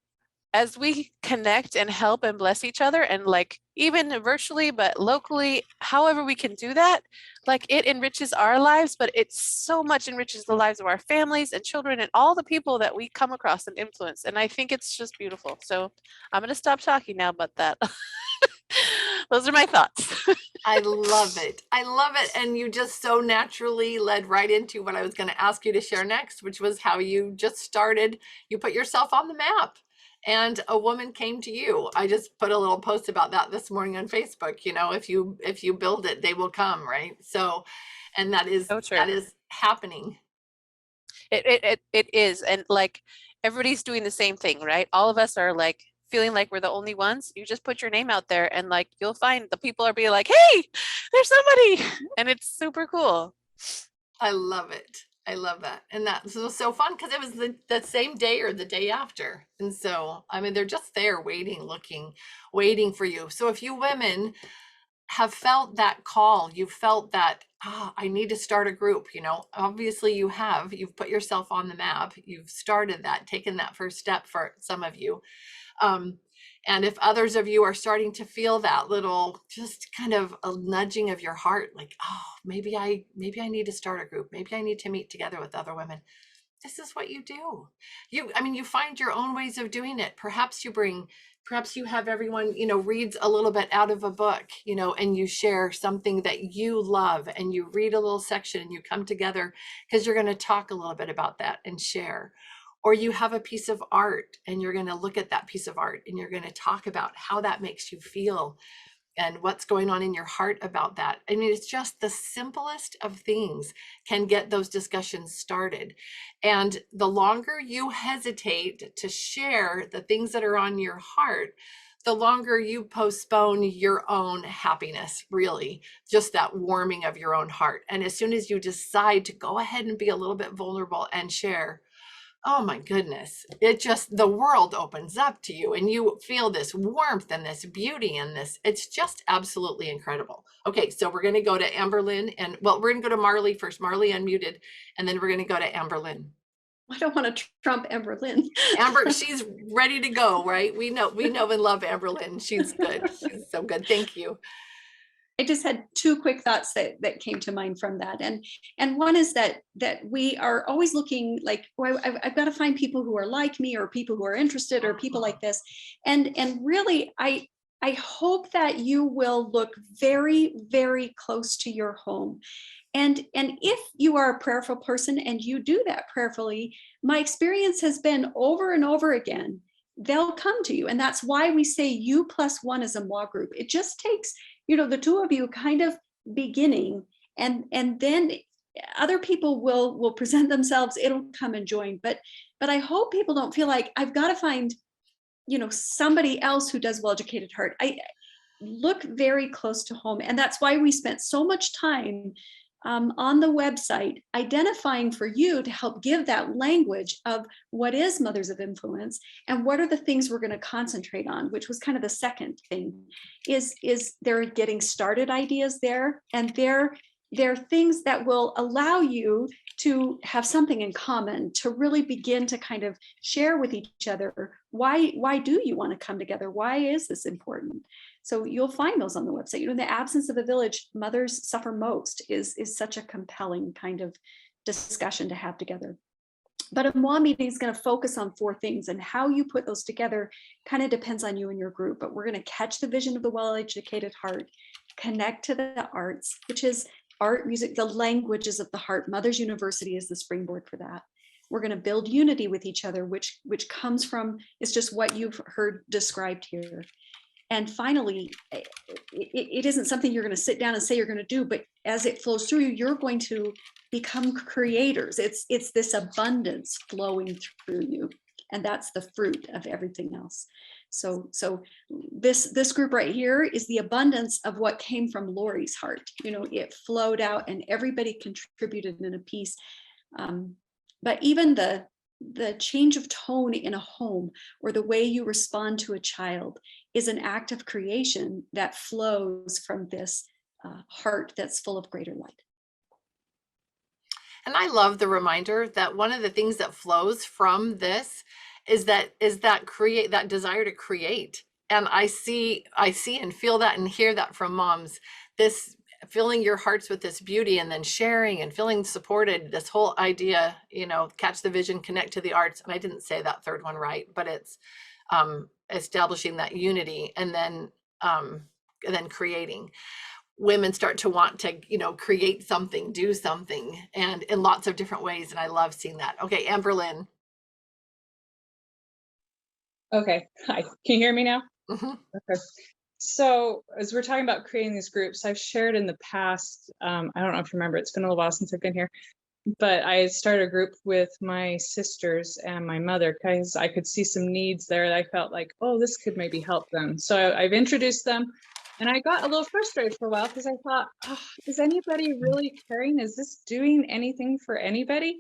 as we connect and help and bless each other, and like even virtually but locally, however we can do that, like it enriches our lives, but it so much enriches the lives of our families and children and all the people that we come across and influence. And I think it's just beautiful. So I'm going to stop talking now about that. Those are my thoughts. I love it. I love it. And you just so naturally led right into what I was going to ask you to share next, which was how you just started, you put yourself on the map and a woman came to you. I just put a little post about that this morning on Facebook. You know, if you build it, they will come, right? So, and that is So true. that is happening. It is. And like everybody's doing the same thing, right? All of us are like feeling like we're the only ones. You just put your name out there, and like you'll find the people are being like, hey, there's somebody. And it's super cool. I love it. I love that. And that was so fun because it was the same day or the day after. And so, I mean, they're just there waiting, looking, waiting for you. So if you women have felt that call, you've felt that, I need to start a group, you know, obviously you've put yourself on the map, you've started that, taken that first step for some of you. And if others of you are starting to feel that little, just kind of a nudging of your heart, like, oh, maybe I need to start a group. Maybe I need to meet together with other women. This is what you do. You find your own ways of doing it. Perhaps you bring Perhaps you have everyone, reads a little bit out of a book, and you share something that you love, and you read a little section and you come together because you're going to talk a little bit about that and share. Or you have a piece of art and you're going to look at that piece of art and you're going to talk about how that makes you feel and what's going on in your heart about that. I mean, it's just the simplest of things can get those discussions started. And the longer you hesitate to share the things that are on your heart, the longer you postpone your own happiness, really, just that warming of your own heart. And as soon as you decide to go ahead and be a little bit vulnerable and share, oh my goodness, the world opens up to you and you feel this warmth and this beauty and this, it's just absolutely incredible. Okay, so we're going to go to Amberlynn and we're going to go to Marley first. Marley unmuted, and then we're going to go to Amberlynn. I don't want to trump Amberlynn. Amber, she's ready to go, right? We know and love Amberlynn. She's good. She's so good. Thank you. I just had two quick thoughts that came to mind from that. And one is that we are always looking like, well, I've got to find people who are like me, or people who are interested, or people like this. And really, I hope that you will look very, very close to your home. And if you are a prayerful person and you do that prayerfully, my experience has been over and over again, they'll come to you. And that's why we say you plus one is a moi group. It just takes, the two of you kind of beginning, and then other people will present themselves. It'll come and join. But I hope people don't feel like I've got to find, somebody else who does Well-Educated Heart. I look very close to home. And that's why we spent so much time on the website identifying for you to help give that language of what is Mothers of Influence and what are the things we're going to concentrate on, which was kind of the second thing, is there getting started ideas there, and there are things that will allow you to have something in common, to really begin to kind of share with each other, why do you want to come together? Why is this important? So you'll find those on the website. In the absence of a village, mothers suffer most is such a compelling kind of discussion to have together. But a MWA meeting is going to focus on 4 things, and how you put those together kind of depends on you and your group. But we're going to catch the vision of the well-educated heart, connect to the arts, which is art, music, the languages of the heart. Mothers University is the springboard for that. We're going to build unity with each other, which comes from, it's just what you've heard described here. And finally, it isn't something you're going to sit down and say you're going to do, but as it flows through you, you're going to become creators. It's this abundance flowing through you, and that's the fruit of everything else. So this group right here is the abundance of what came from Lori's heart. It flowed out, and everybody contributed in a piece. But even the change of tone in a home, or the way you respond to a child, is an act of creation that flows from this heart that's full of greater light. And I love the reminder that one of the things that flows from this is that desire to create. And I see and feel that and hear that from moms, this filling your hearts with this beauty, and then sharing and feeling supported, this whole idea, catch the vision, connect to the arts. And I didn't say that third one right, but it's establishing that unity, and then creating. Women start to want to, create something, do something, and in lots of different ways. And I love seeing that. Okay, Amberlynn. Okay, hi, can you hear me now? Mm-hmm. Okay. So as we're talking about creating these groups, I've shared in the past, I don't know if you remember, it's been a little while since I've been here, but I started a group with my sisters and my mother because I could see some needs there that I felt like, oh, this could maybe help them. So I've introduced them, and I got a little frustrated for a while because I thought, oh, is anybody really caring? Is this doing anything for anybody?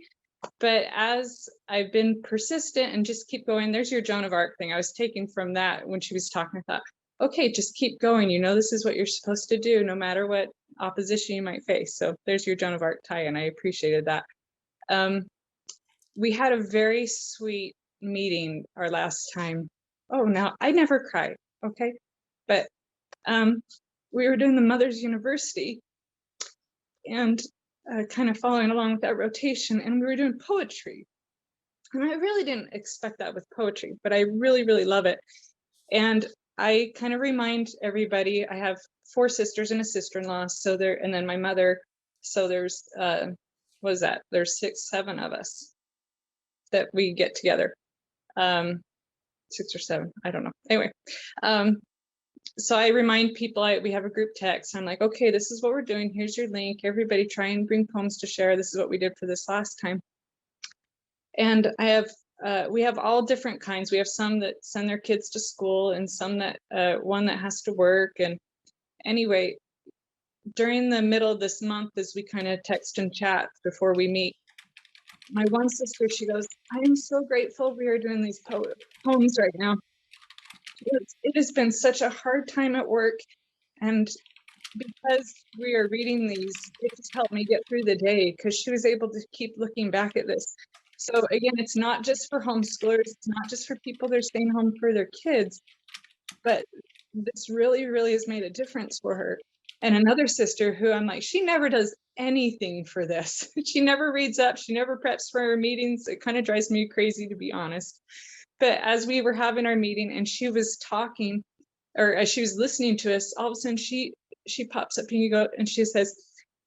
But as I've been persistent and just keep going, there's your Joan of Arc thing. I was taking from that when she was talking. I thought, okay, just keep going. This is what you're supposed to do, no matter what opposition you might face. So there's your Joan of Arc tie, and I appreciated that. We had a very sweet meeting our last time. Oh, now I never cry, okay? But we were doing the Mothers University, and kind of following along with that rotation, and we were doing poetry. And I really didn't expect that with poetry, but I really, really love it. And I kind of remind everybody, I have 4 sisters and a sister-in-law, so there, and then my mother. So there's, what is that? There's 6, 7 of us that we get together. 6 or 7, I don't know. Anyway, so I remind people, we have a group text. I'm like, okay, this is what we're doing. Here's your link. Everybody try and bring poems to share. This is what we did for this last time. And I have, we have all different kinds. We have some that send their kids to school and some that, one that has to work. And anyway, during the middle of this month, as we kind of text and chat before we meet, my one sister, she goes, I am so grateful we are doing these poems right now. It has been such a hard time at work. And because we are reading these, it just helped me get through the day, because she was able to keep looking back at this. So again, it's not just for homeschoolers, it's not just for people that are staying home for their kids, but this really, really has made a difference for her. And another sister who I'm like, she never does anything for this. She never reads up, she never preps for her meetings. It kind of drives me crazy, to be honest. But as we were having our meeting and she was talking, or as she was listening to us, all of a sudden she pops up and she says,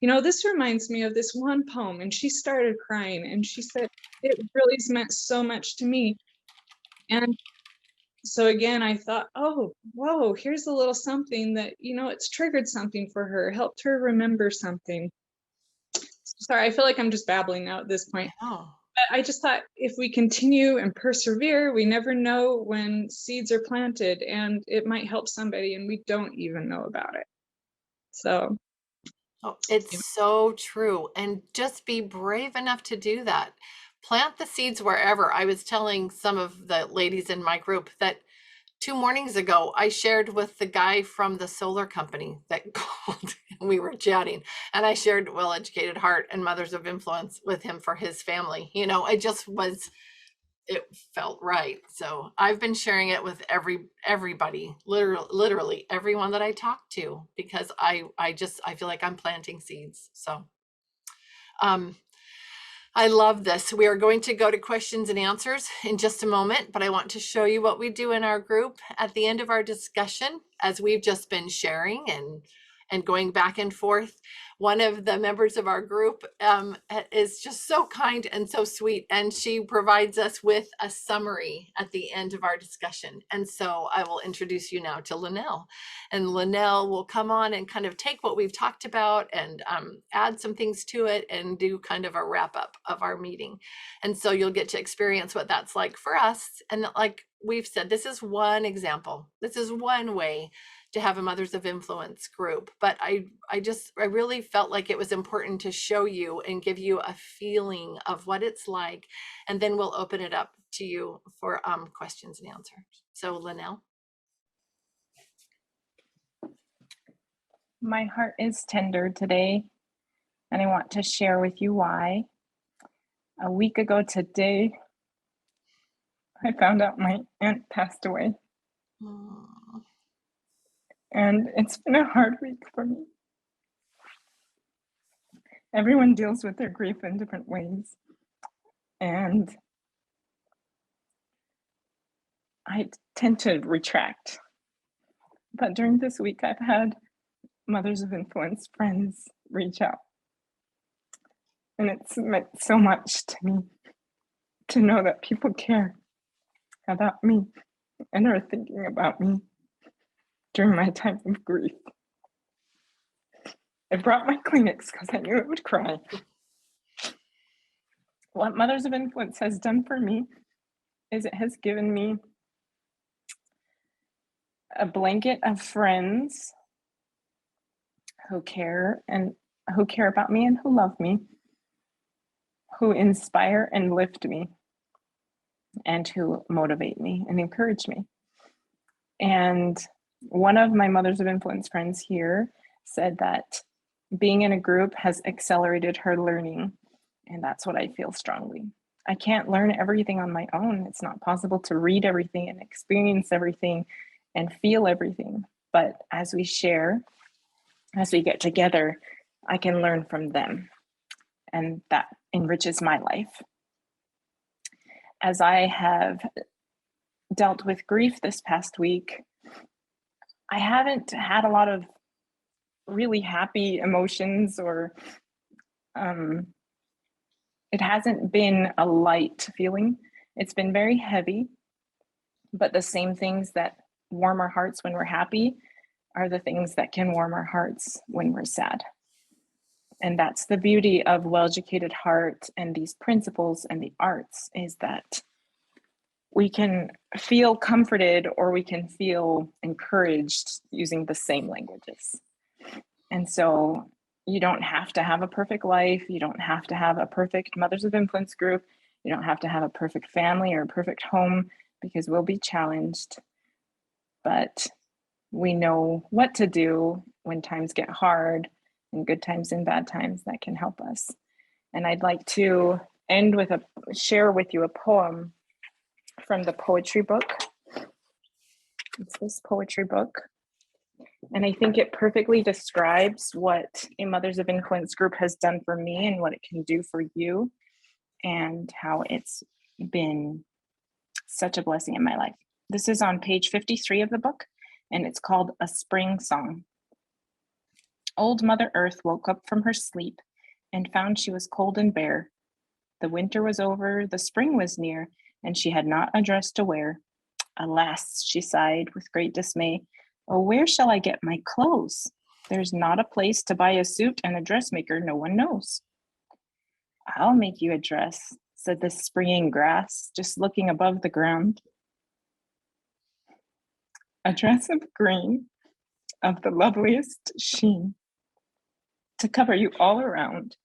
you know, this reminds me of this one poem. And she started crying and she said, it really has meant so much to me. And so again, I thought, oh, whoa, here's a little something that, you know, it's triggered something for her, helped her remember something. Sorry, I feel like I'm just babbling now at this point. Oh. But I just thought, if we continue and persevere, we never know when seeds are planted, and it might help somebody and we don't even know about it. So. Oh, it's so true. And just be brave enough to do that. Plant the seeds wherever. I was telling some of the ladies in my group that 2 mornings ago, I shared with the guy from the solar company that called and we were chatting, and I shared Well Educated Heart and Mothers of Influence with him for his family. You know, it felt right. So I've been sharing it with everybody, literally everyone that I talk to, because I feel like I'm planting seeds. So I love this. We are going to go to questions and answers in just a moment, but I want to show you what we do in our group at the end of our discussion, as we've just been sharing and going back and forth. One of the members of our group is just so kind and so sweet, and she provides us with a summary at the end of our discussion. And so I will introduce you now to Linnell, and Linnell will come on and kind of take what we've talked about and add some things to it and do kind of a wrap up of our meeting. And so you'll get to experience what that's like for us. And like we've said, this is one example. This is one way to have a Mothers of Influence group. But I really felt like it was important to show you and give you a feeling of what it's like. And then we'll open it up to you for questions and answers. So Linnell. My heart is tender today, and I want to share with you why. A week ago today, I found out my aunt passed away. Aww. And it's been a hard week for me. Everyone deals with their grief in different ways. And I tend to retract. But during this week, I've had Mothers of Influence friends reach out. And it's meant so much to me to know that people care about me and are thinking about me during my time of grief. I brought my Kleenex because I knew it would cry. What Mothers of Influence has done for me is it has given me a blanket of friends who care about me and who love me, who inspire and lift me, and who motivate me and encourage me. And one of my Mothers of Influence friends here said that being in a group has accelerated her learning, and that's what I feel strongly. I can't learn everything on my own. It's not possible to read everything and experience everything and feel everything. But as we share, as we get together, I can learn from them, and that enriches my life. As I have dealt with grief this past week, I haven't had a lot of really happy emotions, or it hasn't been a light feeling. It's been very heavy, but the same things that warm our hearts when we're happy are the things that can warm our hearts when we're sad. And that's the beauty of Well-Educated Heart and these principles and the arts, is that we can feel comforted or we can feel encouraged using the same languages. And so you don't have to have a perfect life. You don't have to have a perfect Mothers of Influence group. You don't have to have a perfect family or a perfect home, because we'll be challenged. But we know what to do when times get hard, in good times and bad times, that can help us. And I'd like to end with share with you a poem from the poetry book. It's this poetry book. And I think it perfectly describes what a Mothers of Influence group has done for me and what it can do for you, and how it's been such a blessing in my life. This is on page 53 of the book, and it's called A Spring Song. Old Mother Earth woke up from her sleep and found she was cold and bare. The winter was over, the spring was near, and she had not a dress to wear. Alas, she sighed with great dismay. Oh, where shall I get my clothes? There's not a place to buy a suit, and a dressmaker no one knows. I'll make you a dress, said the springing grass, just looking above the ground. A dress of green, of the loveliest sheen, to cover you all around.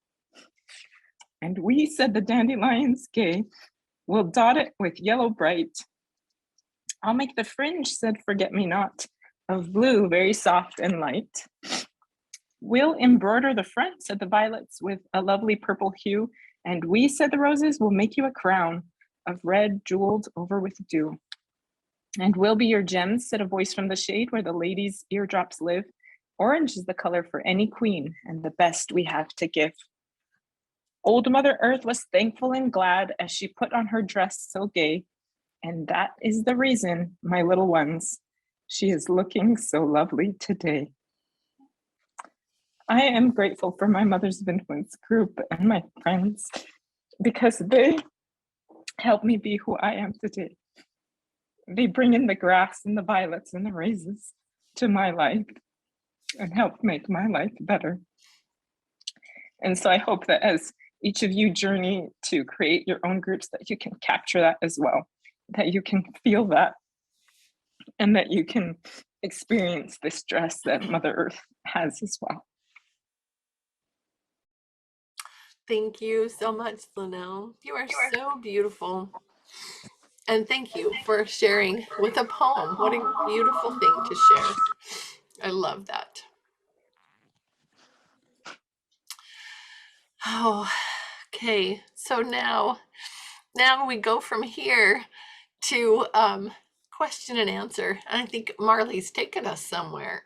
And we, said the dandelions gay, will dot it with yellow bright. I'll make the fringe, said forget-me-not, of blue very soft and light. We'll embroider the front, said the violets, with a lovely purple hue. And we, said the roses, will make you a crown of red jeweled over with dew. And we'll be your gems, said a voice from the shade where the ladies' eardrops live. Orange is the color for any queen, and the best we have to give. Old Mother Earth was thankful and glad as she put on her dress so gay. And that is the reason, my little ones, she is looking so lovely today. I am grateful for my Mothers of Influence group and my friends, because they help me be who I am today. They bring in the grass and the violets and the roses to my life and help make my life better. And so I hope that as each of you journey to create your own groups, that you can capture that as well, that you can feel that, and that you can experience this dress that Mother Earth has as well. Thank you so much, Linnell. You are so beautiful. And thank you for sharing with a poem. What a beautiful thing to share. I love that. Oh, okay. So now we go from here to question and answer. And I think Marley's taken us somewhere.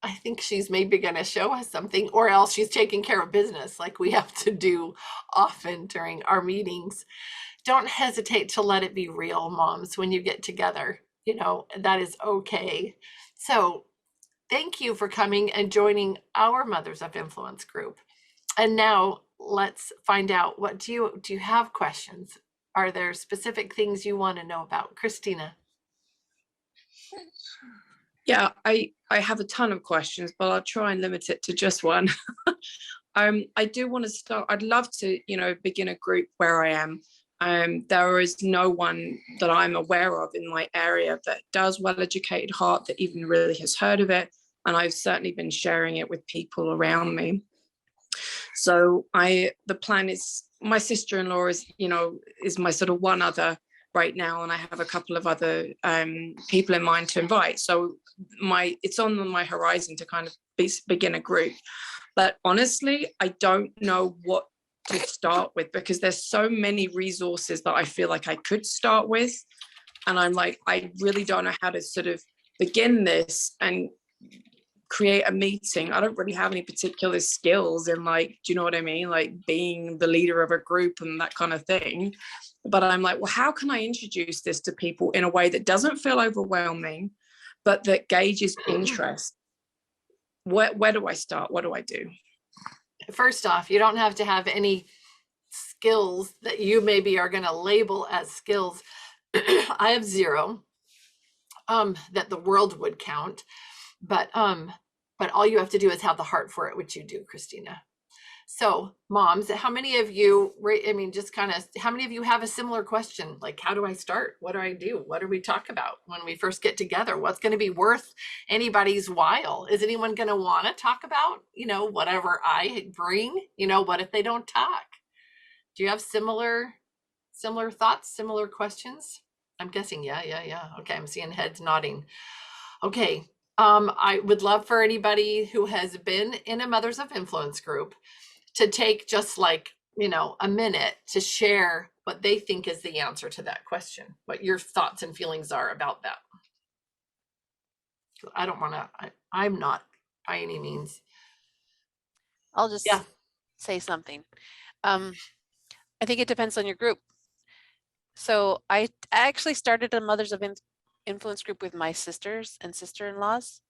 I think she's maybe going to show us something, or else she's taking care of business like we have to do often during our meetings. Don't hesitate to let it be real, moms, when you get together. You know, that is okay. So thank you for coming and joining our Mothers of Influence group. And now let's find out, what do you have questions? Are there specific things you want to know about? Christina. Yeah, I have a ton of questions, but I'll try and limit it to just one. I do want to start, I'd love to, begin a group where I am. There is no one that I'm aware of in my area that does Well-Educated Heart, that even really has heard of it. And I've certainly been sharing it with people around me. So the plan is, my sister-in-law is my sort of one other right now, and I have a couple of other people in mind to invite. So it's on my horizon to kind of begin a group. But honestly, I don't know what to start with, because there's so many resources that I feel like I could start with. And I'm like, I really don't know how to sort of begin this and create a meeting. I don't really have any particular skills in, like, do you know what I mean? Like being the leader of a group and that kind of thing. But I'm like, well, how can I introduce this to people in a way that doesn't feel overwhelming, but that gauges interest? Where do I start? What do I do? First off, you don't have to have any skills that you maybe are going to label as skills. I have 0 that the world would count, but all you have to do is have the heart for it, which you do, Christina. So moms, how many of you, I mean, just kind of, how many of you have a similar question? Like, how do I start? What do I do? What do we talk about when we first get together? What's going to be worth anybody's while? Is anyone going to want to talk about, you know, whatever I bring? You know, what if they don't talk? Do you have similar thoughts, similar questions? I'm guessing, yeah. Okay, I'm seeing heads nodding. Okay, I would love for anybody who has been in a Mothers of Influence group to take just like, you know, a minute to share what they think is the answer to that question, what your thoughts and feelings are about that. I don't want to, I'm not by any means. I'll just say something. I think it depends on your group. So I actually started a Mothers of Influence group with my sisters and sister-in-laws.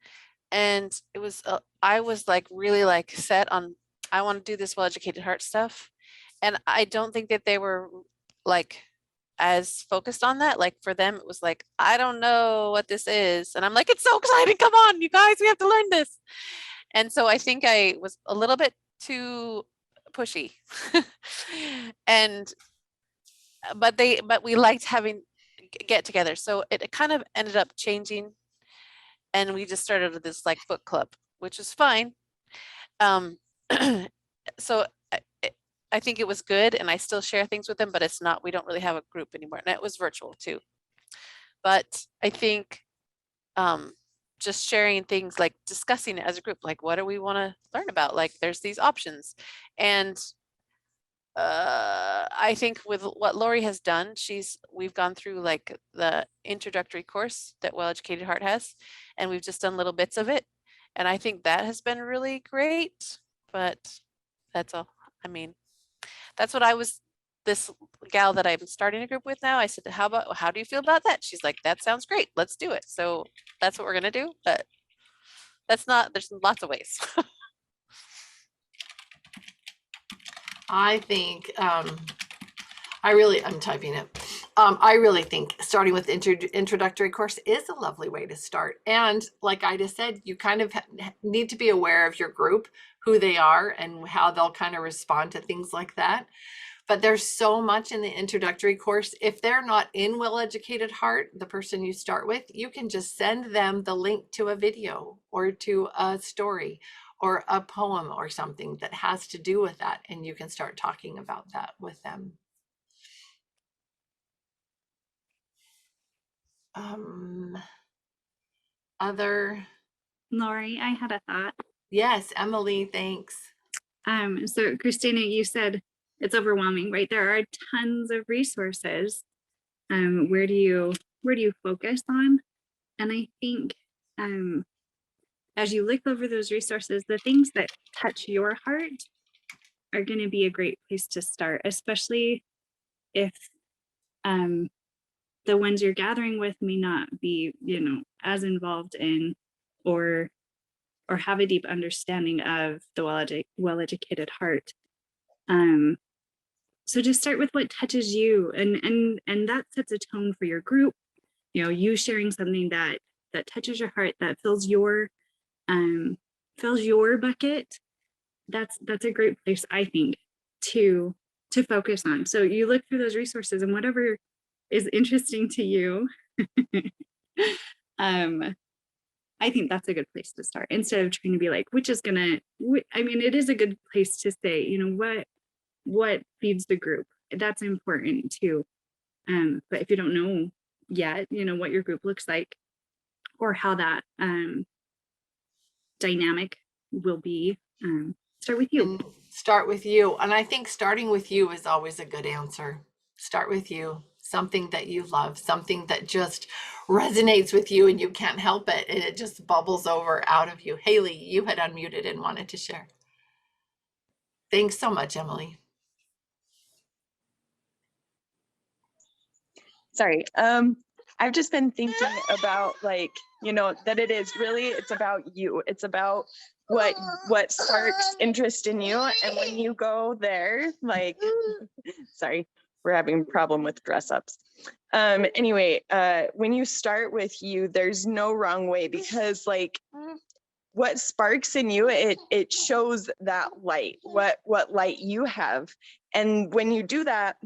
And it was, I was like really like set on, I want to do this well-educated heart stuff. And I don't think that they were like as focused on that. Like for them, it was like, I don't know what this is. And I'm like, it's so exciting. Come on, you guys, we have to learn this. And so I think I was a little bit too pushy. But we liked having get together. So it kind of ended up changing. And we just started with this like book club, which is fine. So I think it was good, and I still share things with them, but it's not, we don't really have a group anymore. And it was virtual too. But I think just sharing things, like discussing it as a group, like what do we want to learn about? Like there's these options. And I think with what Lori has done, we've gone through like the introductory course that Well Educated Heart has, and we've just done little bits of it. And I think that has been really great, but that's all. I mean, that's what this gal that I'm starting a group with now, I said, how do you feel about that? She's like, that sounds great. Let's do it. So that's what we're going to do. But there's lots of ways. I think, I'm typing it. I really think starting with introductory course is a lovely way to start. And like I just said, you kind of need to be aware of your group, who they are and how they'll kind of respond to things like that. But there's so much in the introductory course. If they're not in Well Educated Heart, the person you start with, you can just send them the link to a video or to a story or a poem or something that has to do with that. And you can start talking about that with them. Other. Lori, I had a thought. Yes, Emily, thanks. So Christina, you said it's overwhelming, right? There are tons of resources. Where do you focus on? And I think as you look over those resources, the things that touch your heart are going to be a great place to start, especially if the ones you're gathering with may not be, as involved in or have a deep understanding of the well-educated heart. So just start with what touches you, and that sets a tone for your group. You sharing something that touches your heart, that fills your bucket. That's a great place, I think, to focus on. So you look through those resources, and whatever is interesting to you, I think that's a good place to start, instead of trying to be like, which is gonna, I mean, it is a good place to say, what feeds the group. That's important too. But if you don't know yet, what your group looks like or how that dynamic will be, start with you. Start with you. And I think starting with you is always a good answer. Start with you. something that you love, something that just resonates with you and you can't help it, and it just bubbles over out of you. Haley, you had unmuted and wanted to share. Thanks so much, Emily. Sorry. I've just been thinking about, like, you know, that it's about you. It's about what sparks interest in you. And when you go there, like, sorry, we're having a problem with dress ups. Anyway, when you start with you, there's no wrong way, because like what sparks in you, it shows that light, what light you have. And when you do that,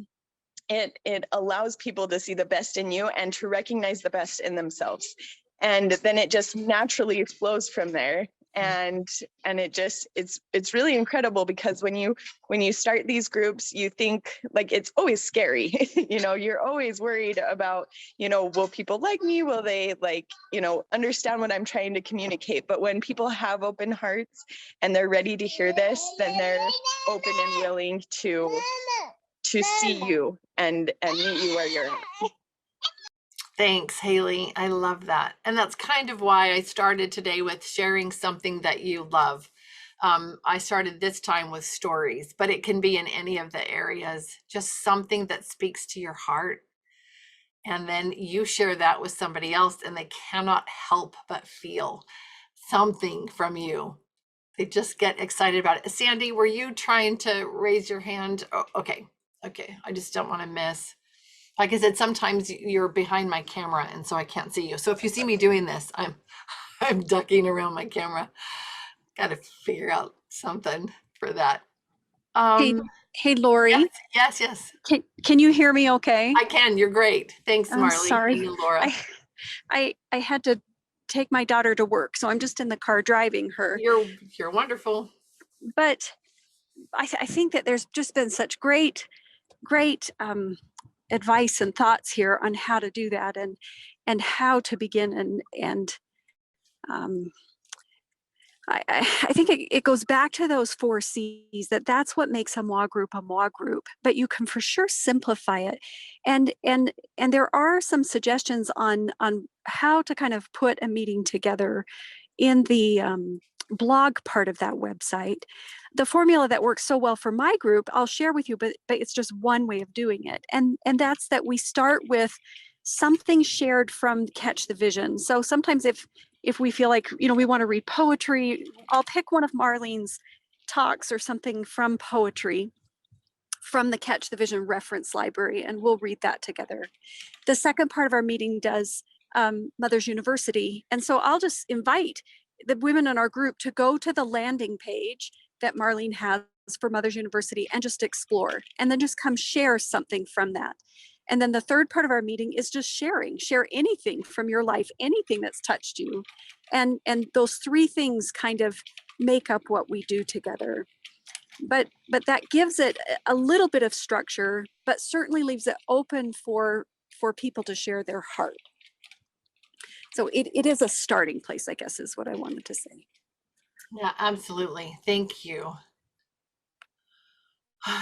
it allows people to see the best in you and to recognize the best in themselves. And then it just naturally flows from there. And it's really incredible, because when you start these groups, you think, like, it's always scary. You know, you're always worried about, you know, will people like me? Will they, like, you know, understand what I'm trying to communicate? But when people have open hearts and they're ready to hear this, then they're open and willing to see you and meet you where you're at. Thanks, Haley. I love that. And that's kind of why I started today with sharing something that you love. I started this time with stories, but it can be in any of the areas, just something that speaks to your heart. And then you share that with somebody else, and they cannot help but feel something from you. They just get excited about it. Sandy, were you trying to raise your hand? Oh, okay. Okay. I just don't want to miss. Like I said, sometimes you're behind my camera and so I can't see you. So if you see me doing this, I'm ducking around my camera. Got to figure out something for that. Hey, Lori. Yes. Can you hear me okay? I can. You're great. Thanks, I'm Marley. sorry. And Laura. I had to take my daughter to work, so I'm just in the car driving her. You're wonderful. But I think that there's just been such great advice and thoughts here on how to do that and how to begin and I think it goes back to those 4 C's, that's what makes a MWA group, but you can for sure simplify it. And there are some suggestions on how to kind of put a meeting together in the blog part of that website. The formula that works so well for my group, I'll share with you, but it's just one way of doing it. And that's that we start with something shared from Catch the Vision. So sometimes if we feel like, you know, we want to read poetry, I'll pick one of Marlene's talks or something from poetry from the Catch the Vision reference library, and we'll read that together. The second part of our meeting does Mother's University. And so I'll just invite the women in our group to go to the landing page that Marlene has for Mother's University and just explore, and then just come share something from that. And then the third part of our meeting is just share anything from your life, anything that's touched you. And those 3 things kind of make up what we do together. But that gives it a little bit of structure, but certainly leaves it open for people to share their heart. So it is a starting place, I guess, is what I wanted to say. Yeah, absolutely. Thank you.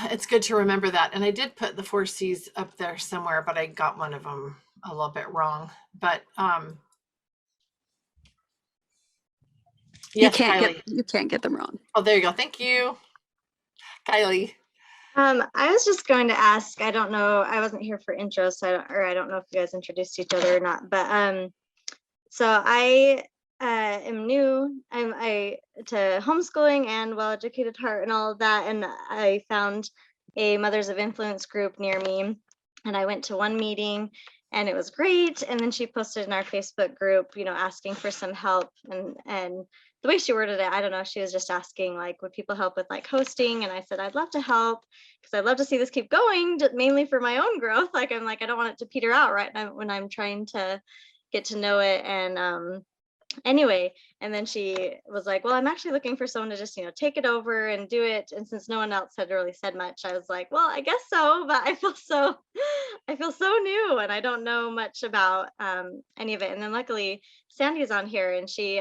It's good to remember that. And I did put the 4 C's up there somewhere, but I got one of them a little bit wrong. But yes, you can't get them wrong. Oh, there you go. Thank you, Kylie. I was just going to ask, I don't know, I wasn't here for intro, so I don't know if you guys introduced each other or not, but so I am new. I to homeschooling and well-educated heart and all of that, and I found a Mothers of Influence group near me, and I went to one meeting and it was great. And then she posted in our Facebook group, you know, asking for some help, and the way she worded it, I don't know, she was just asking, like, would people help with like hosting? And I said, I'd love to help, because I'd love to see this keep going, mainly for my own growth. Like, I'm like, I don't want it to peter out right now when I'm trying to get to know it. And anyway, and then she was like, well, I'm actually looking for someone to just, you know, take it over and do it. And since no one else had really said much, I was like, well, I guess so, but I feel so new and I don't know much about any of it. And then luckily Sandy's on here, and she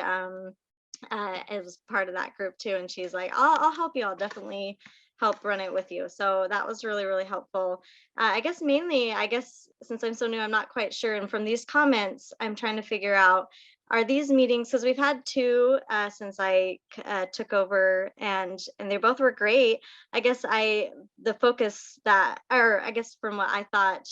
is part of that group too, and she's like, I'll help you, I'll definitely help run it with you. So that was really, really helpful. I guess mainly, since I'm so new, I'm not quite sure. And from these comments, I'm trying to figure out, are these meetings, because we've had two since I took over, and they both were great. I guess the focus that, or I guess from what I thought,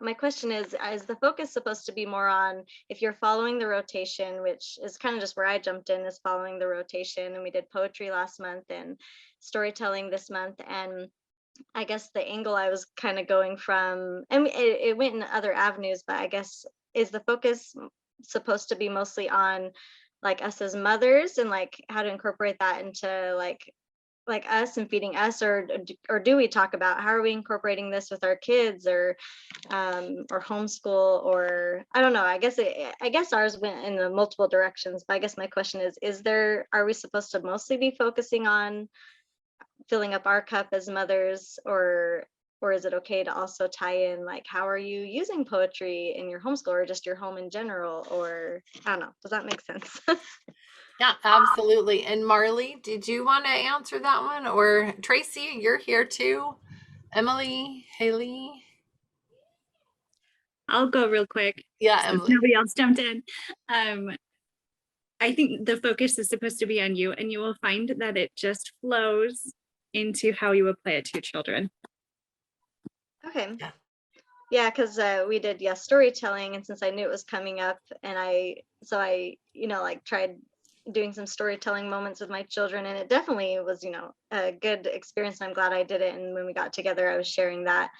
my question is the focus supposed to be more on, if you're following the rotation, which is kind of just where I jumped in, is following the rotation, and we did poetry last month and storytelling this month. And I guess the angle I was kind of going from, and it went in other avenues, but I guess, is the focus supposed to be mostly on like us as mothers, and like how to incorporate that into like us and feeding us, or do we talk about how are we incorporating this with our kids, or homeschool, or I don't know. I guess ours went in the multiple directions, but I guess my question is are we supposed to mostly be focusing on filling up our cup as mothers, or is it okay to also tie in like how are you using poetry in your homeschool, or just your home in general, or I don't know. Does that make sense? Yeah, absolutely. And Marley, did you want to answer that one? Or Tracy, you're here too. Emily, Haley. I'll go real quick. Yeah, Since Emily. nobody else jumped in. I think the focus is supposed to be on you, and you will find that it just flows into how you apply it to your children. Okay. Yeah, because we did storytelling, and since I knew it was coming up, and I like tried doing some storytelling moments with my children, and it definitely was a good experience, and I'm glad I did it. And when we got together, I was sharing that,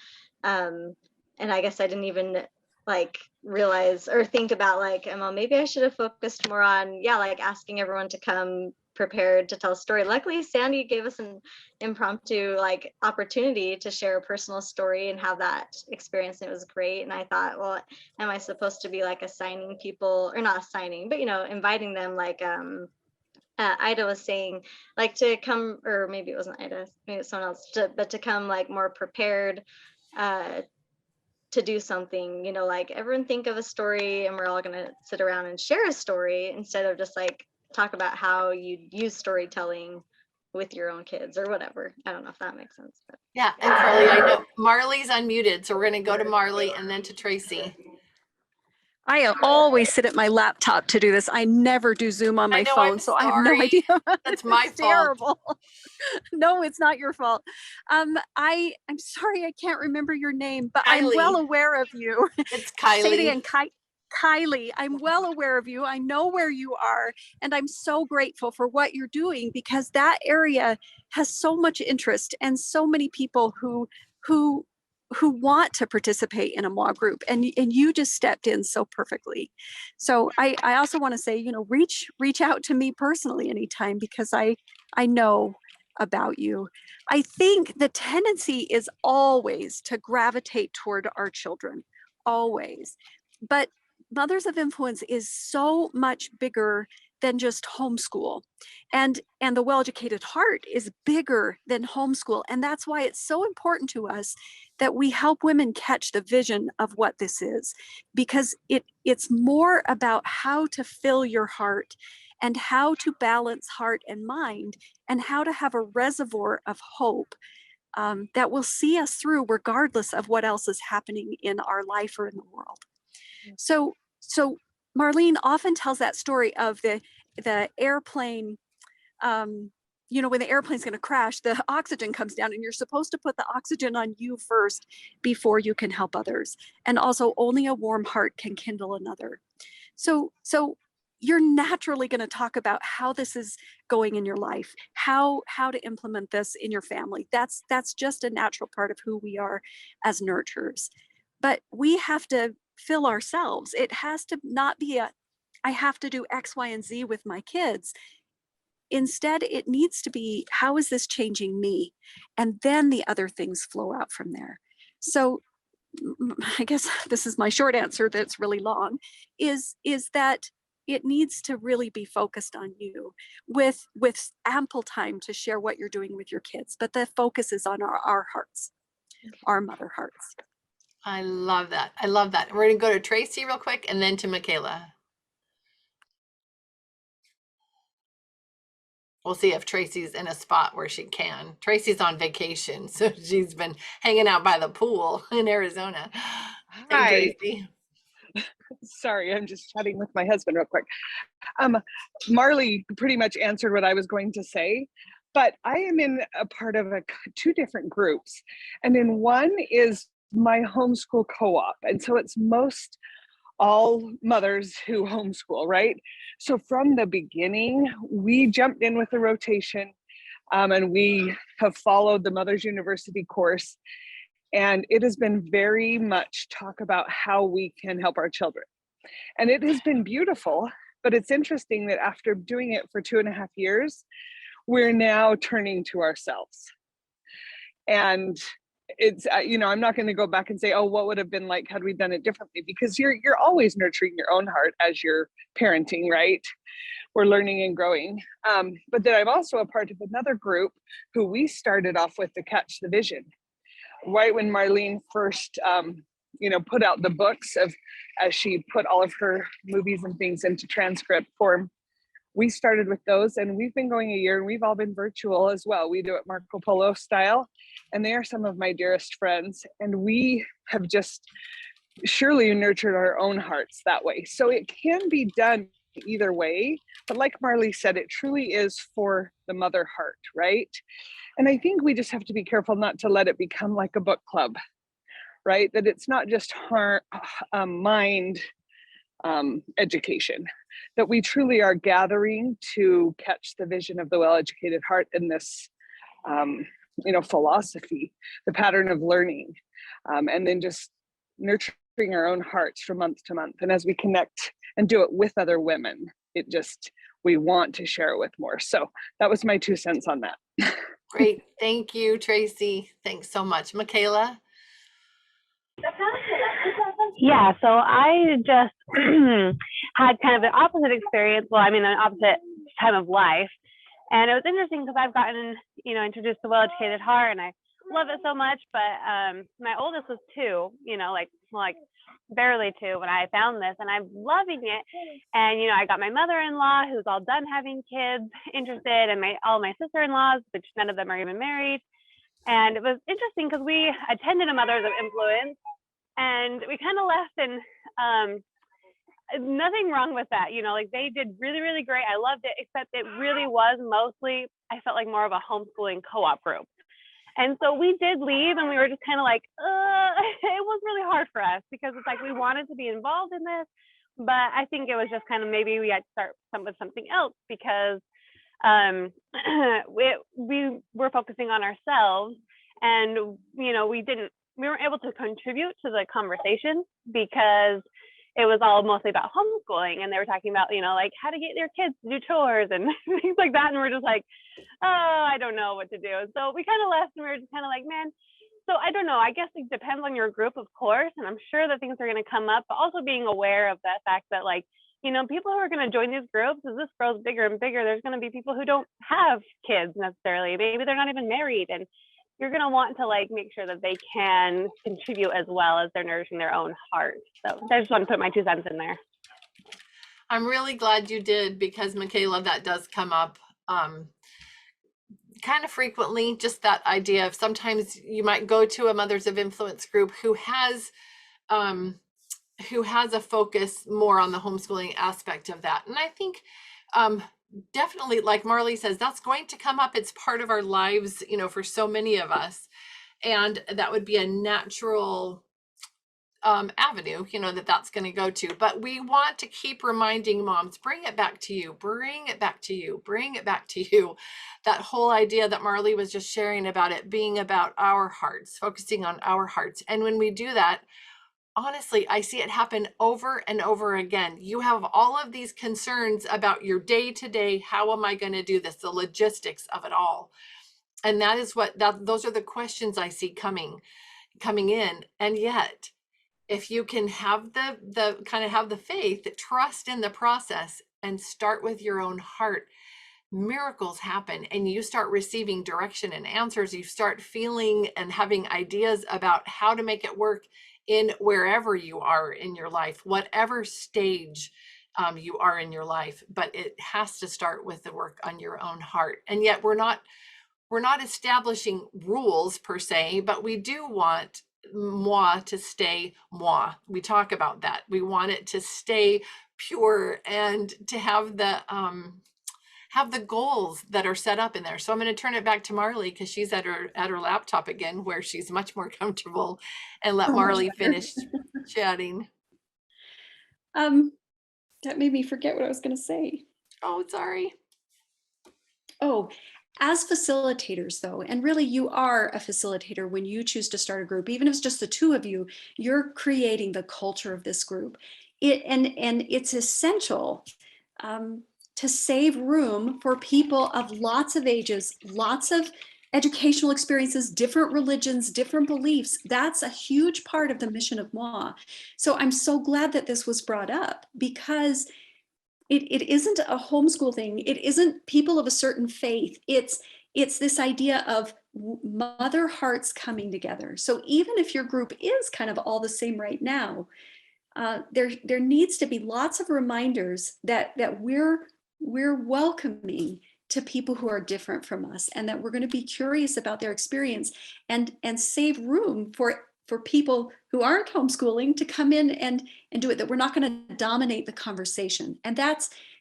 and I guess I didn't even like realize or think about like, well, maybe I should have focused more on like asking everyone to come prepared to tell a story. Luckily, Sandy gave us an impromptu like opportunity to share a personal story and have that experience, and it was great. And I thought, well, am I supposed to be like assigning people, or not assigning, but inviting them, like Ida was saying, like to come, or maybe it wasn't Ida, maybe it was someone else, but to come like more prepared to do something, like everyone think of a story, and we're all going to sit around and share a story, instead of just like talk about how you use storytelling with your own kids or whatever. I don't know if that makes sense. But. Yeah, and Carly, I know Marley's unmuted, so we're going to go to Marley and then to Tracy. I always sit at my laptop to do this. I never do Zoom on my phone, so I have no idea. That's my fault. Terrible. No, it's not your fault. I'm sorry, I can't remember your name, but Kylie. I'm well aware of you. It's Kylie. Say it again, Kylie. I'm well aware of you. I know where you are, and I'm so grateful for what you're doing, because that area has so much interest and so many people who want to participate in a MOA group, and you just stepped in so perfectly. So I also want to say, reach out to me personally anytime, because I know about you. I think the tendency is always to gravitate toward our children, always. But Mothers of Influence is so much bigger than just homeschool, and the Well-Educated Heart is bigger than homeschool, and that's why it's so important to us that we help women catch the vision of what this is, because it's more about how to fill your heart, and how to balance heart and mind, and how to have a reservoir of hope that will see us through regardless of what else is happening in our life or in the world. So Marlene often tells that story of the airplane, when the airplane's going to crash, the oxygen comes down, and you're supposed to put the oxygen on you first before you can help others. And also, only a warm heart can kindle another. So you're naturally going to talk about how this is going in your life, how to implement this in your family. That's just a natural part of who we are as nurturers. But we have to fill ourselves. It has to not be I have to do X, Y, and Z with my kids. Instead, it needs to be, how is this changing me? And then the other things flow out from there. So I guess this is my short answer that's really long, is that it needs to really be focused on you, with ample time to share what you're doing with your kids. But the focus is on our hearts, our mother hearts. I love that. I love that. We're going to go to Tracy real quick, and then to Michaela. we'll see if Tracy's in a spot where she can. Tracy's on vacation, so she's been hanging out by the pool in Arizona. Hey, Hi. Tracy. Sorry, I'm just chatting with my husband real quick. Marley pretty much answered what I was going to say, but I am in a part of two different groups. And in one is my homeschool co-op. And so it's most all mothers who homeschool, right? So from the beginning, we jumped in with the rotation, and we have followed the Mothers University course. And it has been very much talk about how we can help our children. And it has been beautiful, but it's interesting that after doing it for 2.5 years, we're now turning to ourselves. And it's, I'm not going to go back and say, oh, what would have been like had we done it differently? Because you're always nurturing your own heart as you're parenting, right? We're learning and growing. But then I'm also a part of another group who we started off with to catch the vision. Right when Marlene first, put out the books as she put all of her movies and things into transcript form, we started with those, and we've been going a year, and we've all been virtual as well. We do it Marco Polo style, and they are some of my dearest friends, and we have just surely nurtured our own hearts that way. So it can be done either way, but like Marley said, it truly is for the mother heart, right? And I think we just have to be careful not to let it become like a book club, right? That it's not just mind education, that we truly are gathering to catch the vision of the well-educated heart in this, philosophy, the pattern of learning, and then just nurturing our own hearts from month to month. And as we connect and do it with other women, we want to share it with more. So that was my 2 cents on that. Great. Thank you, Tracy. Thanks so much. Michaela? Yeah, so I just had kind of an opposite experience. Well, I mean, an opposite time of life. And it was interesting because I've gotten, introduced to Well-Educated Heart, and I love it so much. But my oldest was 2, like barely 2 when I found this, and I'm loving it. And, I got my mother-in-law who's all done having kids interested, and all my sister-in-laws, which none of them are even married. And it was interesting because we attended a Mothers of Influence, and we kind of left, and nothing wrong with that. They did really, really great. I loved it, except it really was mostly, I felt like more of a homeschooling co-op group. And so we did leave, and we were just kind of like, it was really hard for us because it's like we wanted to be involved in this, but I think it was just kind of maybe we had to start with something else because we were focusing on ourselves, and we weren't able to contribute to the conversation because it was all mostly about homeschooling, and they were talking about like how to get their kids to do chores and things like that, and we're just like, oh, I don't know what to do. So we kind of left, and we were just kind of like, man. So I don't know, I guess it depends on your group, of course, and I'm sure that things are going to come up, but also being aware of that fact that people who are going to join these groups, as this grows bigger and bigger, there's going to be people who don't have kids necessarily. Maybe they're not even married, and you're going to want to make sure that they can contribute as well as they're nourishing their own heart. So I just want to put my 2 cents in there. I'm really glad you did, because Michaela, that does come up kind of frequently, just that idea of sometimes you might go to a Mothers of Influence group who has a focus more on the homeschooling aspect of that. And I think definitely, like Marley says, that's going to come up. It's part of our lives, for so many of us. And that would be a natural avenue, that's going to go to. But we want to keep reminding moms, bring it back to you, bring it back to you, bring it back to you. That whole idea that Marley was just sharing about it being about our hearts, focusing on our hearts. And when we do that, honestly, I see it happen over and over again. You have all of these concerns about your day-to-day, how am I going to do this, the logistics of it all. And that is those are the questions I see coming in. And yet, if you can have the faith, trust in the process, and start with your own heart, miracles happen, and you start receiving direction and answers. You start feeling and having ideas about how to make it work in wherever you are in your life, whatever stage you are in your life, but it has to start with the work on your own heart. And yet we're not establishing rules per se, but we do want moi to stay moi. We talk about that. We want it to stay pure and to have the goals that are set up in there. So I'm going to turn it back to Marley because she's at her laptop again, where she's much more comfortable, and let Marley finish chatting. That made me forget what I was going to say. Oh, sorry. Oh, as facilitators though, and really you are a facilitator when you choose to start a group, even if it's just the two of you, you're creating the culture of this group. And it's essential to save room for people of lots of ages, lots of educational experiences, different religions, different beliefs. That's a huge part of the mission of MOA. So I'm so glad that this was brought up, because it isn't a homeschool thing. It isn't people of a certain faith. It's this idea of mother hearts coming together. So even if your group is kind of all the same right now, there needs to be lots of reminders that we're welcoming to people who are different from us, and that we're going to be curious about their experience and save room for people who aren't homeschooling to come in and do it, that we're not going to dominate the conversation. And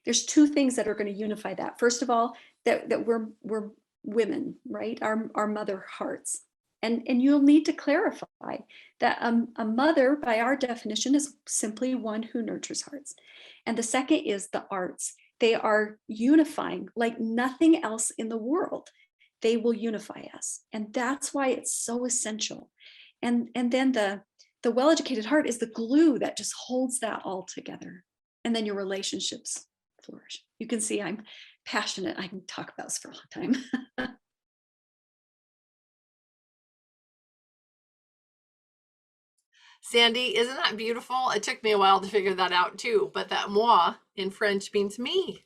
there's two things that are going to unify that. First of all, that we're women, right? Our mother hearts. And you'll need to clarify that a mother, by our definition, is simply one who nurtures hearts. And the second is the arts. They are unifying like nothing else in the world. They will unify us. And that's why it's so essential. And then the well-educated heart is the glue that just holds that all together. And then your relationships flourish. You can see I'm passionate. I can talk about this for a long time. Sandy, isn't that beautiful? It took me a while to figure that out too, but that moi in French means me,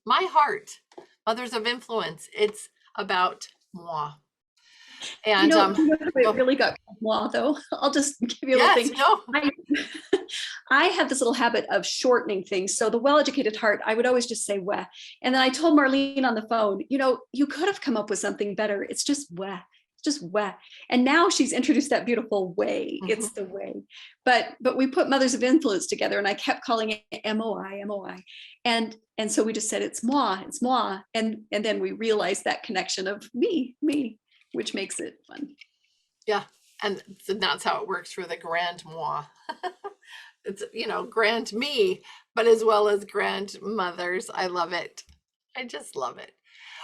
my heart, mothers of influence. It's about moi. And it really got moi though. I'll just give you a little thing. No. I have this little habit of shortening things. So the well-educated heart, I would always just say weh. And then I told Marlene on the phone, you could have come up with something better. It's just weh. Just weh. And now she's introduced that beautiful way. Mm-hmm. It's the way. But we put mothers of influence together, and I kept calling it MOI. And so we just said it's moi. And then we realized that connection of me, which makes it fun. Yeah. And so that's how it works for the grand moi. It's, grand me, but as well as grandmothers. I love it. I just love it.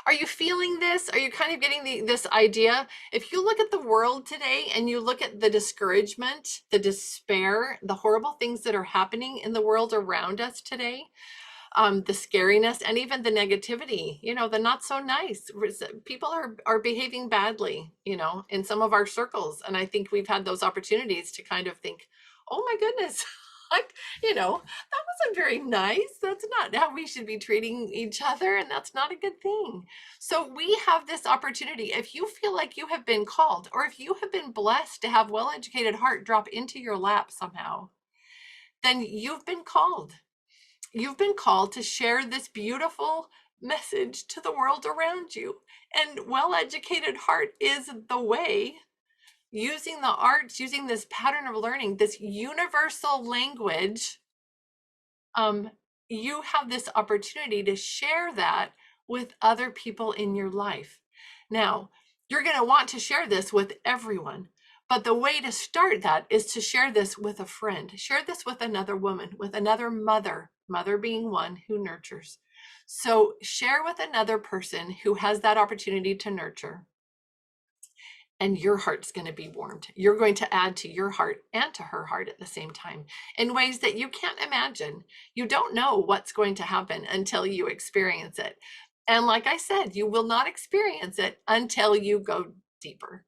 Are you feeling this? Are you kind of getting this idea? If you look at the world today and you look at the discouragement, the despair, the horrible things that are happening in the world around us today, the scariness, and even the negativity, the not so nice. People are behaving badly, in some of our circles. And I think we've had those opportunities to kind of think, oh my goodness, that wasn't very nice. That's not how we should be treating each other. And that's not a good thing. So we have this opportunity. If you feel like you have been called, or if you have been blessed to have well-educated heart drop into your lap somehow, then you've been called. You've been called to share this beautiful message to the world around you. And well-educated heart is the way. Using the arts, using this pattern of learning, this universal language, you have this opportunity to share that with other people in your life. Now, you're going to want to share this with everyone, but the way to start that is to share this with a friend. Share this with another woman, with another mother being one who nurtures. So share with another person who has that opportunity to nurture. And your heart's going to be warmed. You're going to add to your heart and to her heart at the same time in ways that you can't imagine. You don't know what's going to happen until you experience it. And like I said, you will not experience it until you go deeper.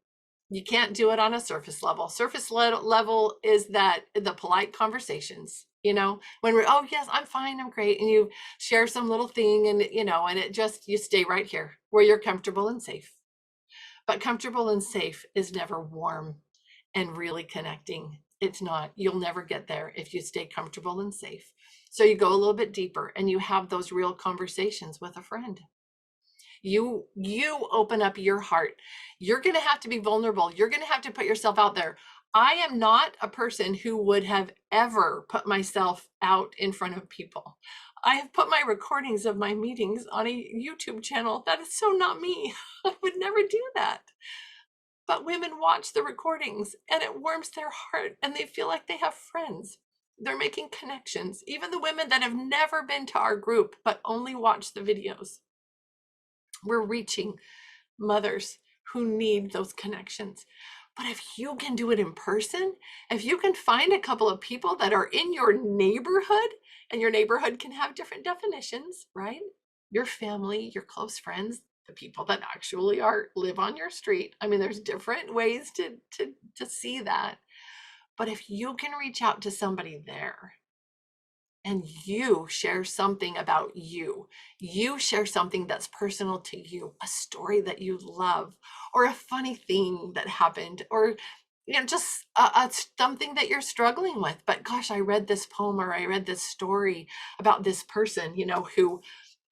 You can't do it on a surface level. Surface level is that the polite conversations, when we're, oh yes, I'm fine, I'm great. And you share some little thing and, and it just, you stay right here where you're comfortable and safe. But comfortable and safe is never warm and really connecting. It's not. You'll never get there if you stay comfortable and safe. So you go a little bit deeper and you have those real conversations with a friend. You open up your heart. You're going to have to be vulnerable. You're going to have to put yourself out there. I am not a person who would have ever put myself out in front of people. I have put my recordings of my meetings on a YouTube channel. That is so not me. I would never do that. But women watch the recordings and it warms their heart and they feel like they have friends. They're making connections. Even the women that have never been to our group but only watch the videos. We're reaching mothers who need those connections. But if you can do it in person, if you can find a couple of people that are in your neighborhood, and your neighborhood can have different definitions, right? Your family, your close friends, the people that actually live on your street. I mean, there's different ways to see that. But if you can reach out to somebody there and you share something about you share something that's personal to you, a story that you love, or a funny thing that happened, or just something that you're struggling with. But gosh, I read this poem or I read this story about this person, who,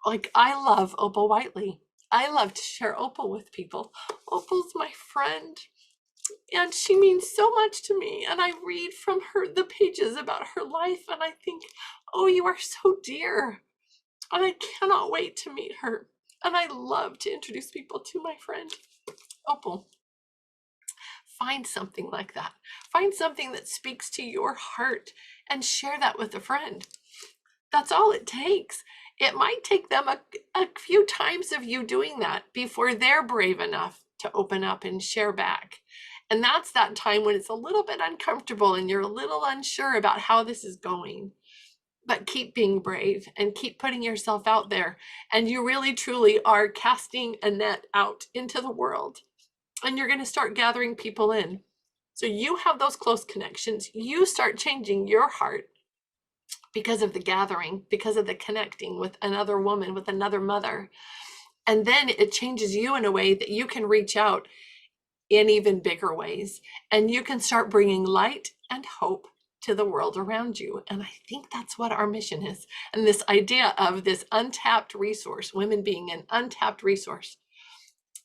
like, I love Opal Whiteley. I love to share Opal with people. Opal's my friend. And she means so much to me. And I read from the pages about her life and I think, oh, you are so dear. And I cannot wait to meet her. And I love to introduce people to my friend, Opal. Find something like that. Find something that speaks to your heart and share that with a friend. That's all it takes. It might take them a few times of you doing that before they're brave enough to open up and share back. And that's that time when it's a little bit uncomfortable and you're a little unsure about how this is going. But keep being brave and keep putting yourself out there. And you really, truly are casting a net out into the world. And you're going to start gathering people in. So you have those close connections. You start changing your heart because of the gathering, because of the connecting with another woman, with another mother. And then it changes you in a way that you can reach out in even bigger ways. And you can start bringing light and hope to the world around you. And I think that's what our mission is. And this idea of this untapped resource, women being an untapped resource,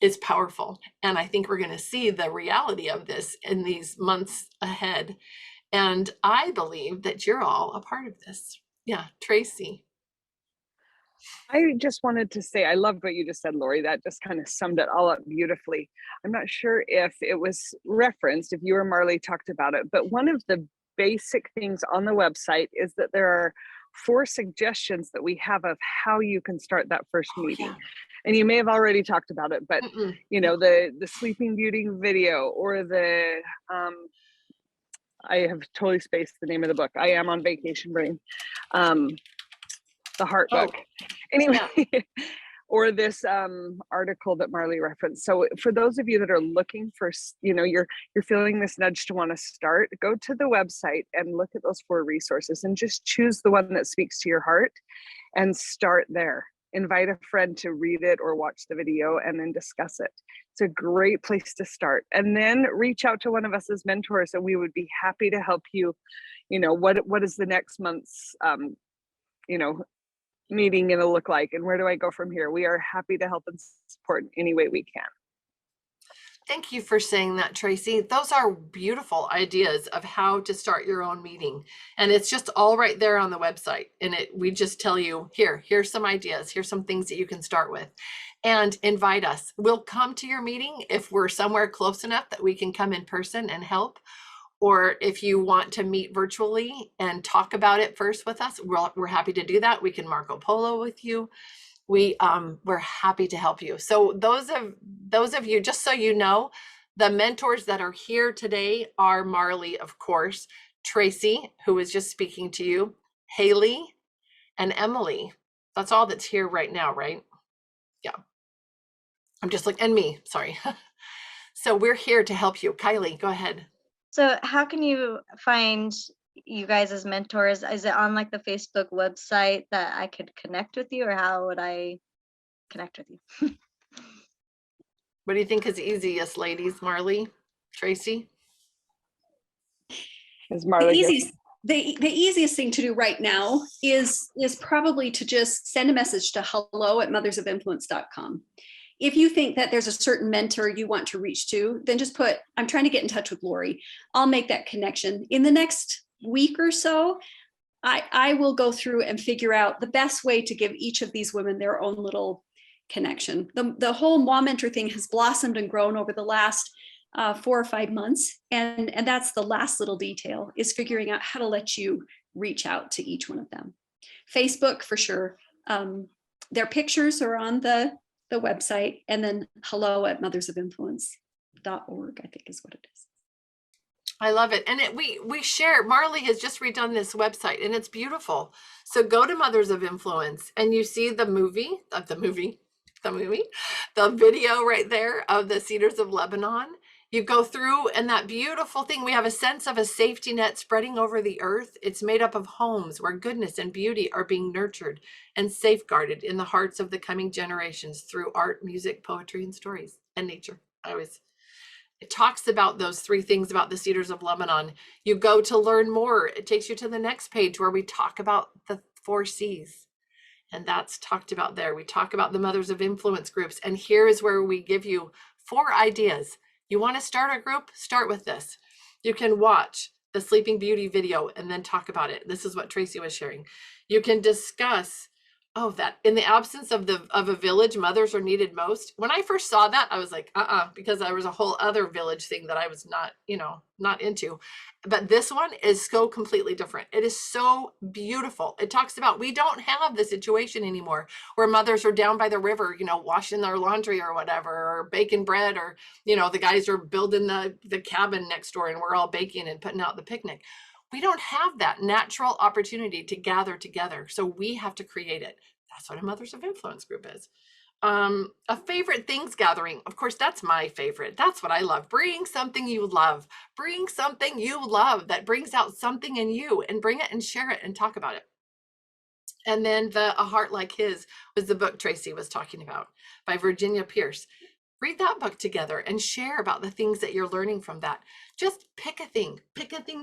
is powerful. And I think we're going to see the reality of this in these months ahead. And I believe that you're all a part of this. Yeah, Tracy. I just wanted to say, I love what you just said, Lori. That just kind of summed it all up beautifully. I'm not sure if it was referenced, if you or Marley talked about it, but one of the basic things on the website is that there are 4 suggestions that we have of how you can start that first meeting. Yeah. And you may have already talked about it, but the Sleeping Beauty video, or the I have totally spaced the name of the book. I am on vacation brain. The Heart book. Anyway, yeah. Or this article that Marley referenced. So for those of you that are looking for, you're feeling this nudge to want to start, go to the website and look at those 4 resources and just choose the one that speaks to your heart and start there. Invite a friend to read it or watch the video and then discuss it. It's a great place to start. And then reach out to one of us as mentors and we would be happy to help you. What is the next month's, meeting going to look like, and where do I go from here? We are happy to help and support in any way we can. Thank you for saying that, Tracy. Those are beautiful ideas of how to start your own meeting. And it's just all right there on the website. And we just tell you, here's some ideas. Here's some things that you can start with. And invite us. We'll come to your meeting if we're somewhere close enough that we can come in person and help. Or if you want to meet virtually and talk about it first with us, we're happy to do that. We can Marco Polo with you. We're happy to help you. So those of you, just so you know, the mentors that are here today are Marley, of course, Tracy, who is just speaking to you, Haley, and Emily. That's all that's here right now, right? Yeah. I'm just and me, sorry. So we're here to help you. Kylie, go ahead. So how can you find you guys as mentors? Is it on the Facebook website that I could connect with you, or how would I connect with you? What do you think is easiest, ladies? Marley, Tracy? As The Marley gets easiest, the easiest thing to do right now is probably to just send a message to hello@mothersofinfluence.com. If you think that there's a certain mentor you want to reach to, then just put, I'm trying to get in touch with Lori. I'll make that connection. In the next week or so, I will go through and figure out the best way to give each of these women their own little connection. The whole Mom Mentor thing has blossomed and grown over the last 4 or 5 months. And that's the last little detail, is figuring out how to let you reach out to each one of them. Facebook, for sure. Their pictures are on the website, and then hello@mothersofinfluence.org, I think is what it is. I love it. And we share, Marley has just redone this website and it's beautiful. So go to Mothers of Influence and you see the video right there of the Cedars of Lebanon. You go through and that beautiful thing, we have a sense of a safety net spreading over the earth. It's made up of homes where goodness and beauty are being nurtured and safeguarded in the hearts of the coming generations through art, music, poetry, and stories, and nature. It talks about those 3 things about the Cedars of Lebanon. You go to learn more. It takes you to the next page where we talk about the 4 C's. And that's talked about there. We talk about the Mothers of Influence groups. And here is where we give you 4 ideas. You want to start a group? Start with this. You can watch the Sleeping Beauty video and then talk about it. This is what Tracy was sharing. You can discuss, that in the absence of a village, mothers are needed most. When I first saw that, I was like, because there was a whole other village thing that I was not into. But this one is so completely different. It is so beautiful. It talks about, we don't have the situation anymore where mothers are down by the river, washing their laundry or whatever, or baking bread, or, the guys are building the cabin next door and we're all baking and putting out the picnic. We don't have that natural opportunity to gather together. So we have to create it. That's what a Mothers of Influence group is. A favorite things gathering. Of course, that's my favorite. That's what I love. Bring something you love. Bring something you love that brings out something in you, and bring it and share it and talk about it. And then A Heart Like His was the book Tracy was talking about by Virginia Pierce. Read that book together and share about the things that you're learning from that. Just pick a thing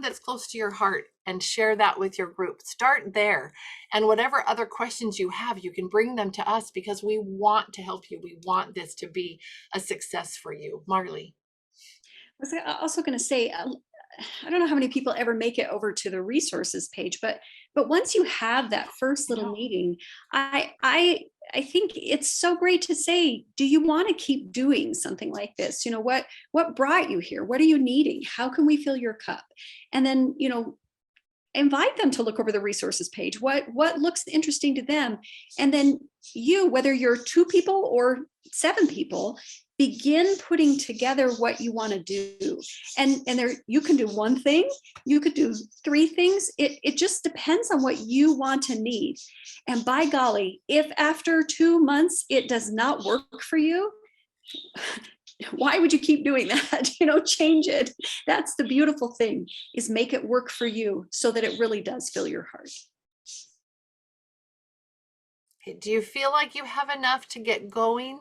that's close to your heart and share that with your group. Start there. And whatever other questions you have, you can bring them to us because we want to help you. We want this to be a success for you. Marley. I was also going to say, I don't know how many people ever make it over to the resources page, but once you have that first little meeting, I think it's so great to say, do you want to keep doing something like this? What brought you here? What are you needing? How can we fill your cup? And then, invite them to look over the resources page. What looks interesting to them? And then whether you're 2 people or 7 people, begin putting together what you want to do. And you can do 1 thing, you could do 3 things. It just depends on what you want to need. And by golly, if after 2 months it does not work for you, why would you keep doing that? Change it. That's the beautiful thing, is make it work for you so that it really does fill your heart. Do you feel like you have enough to get going?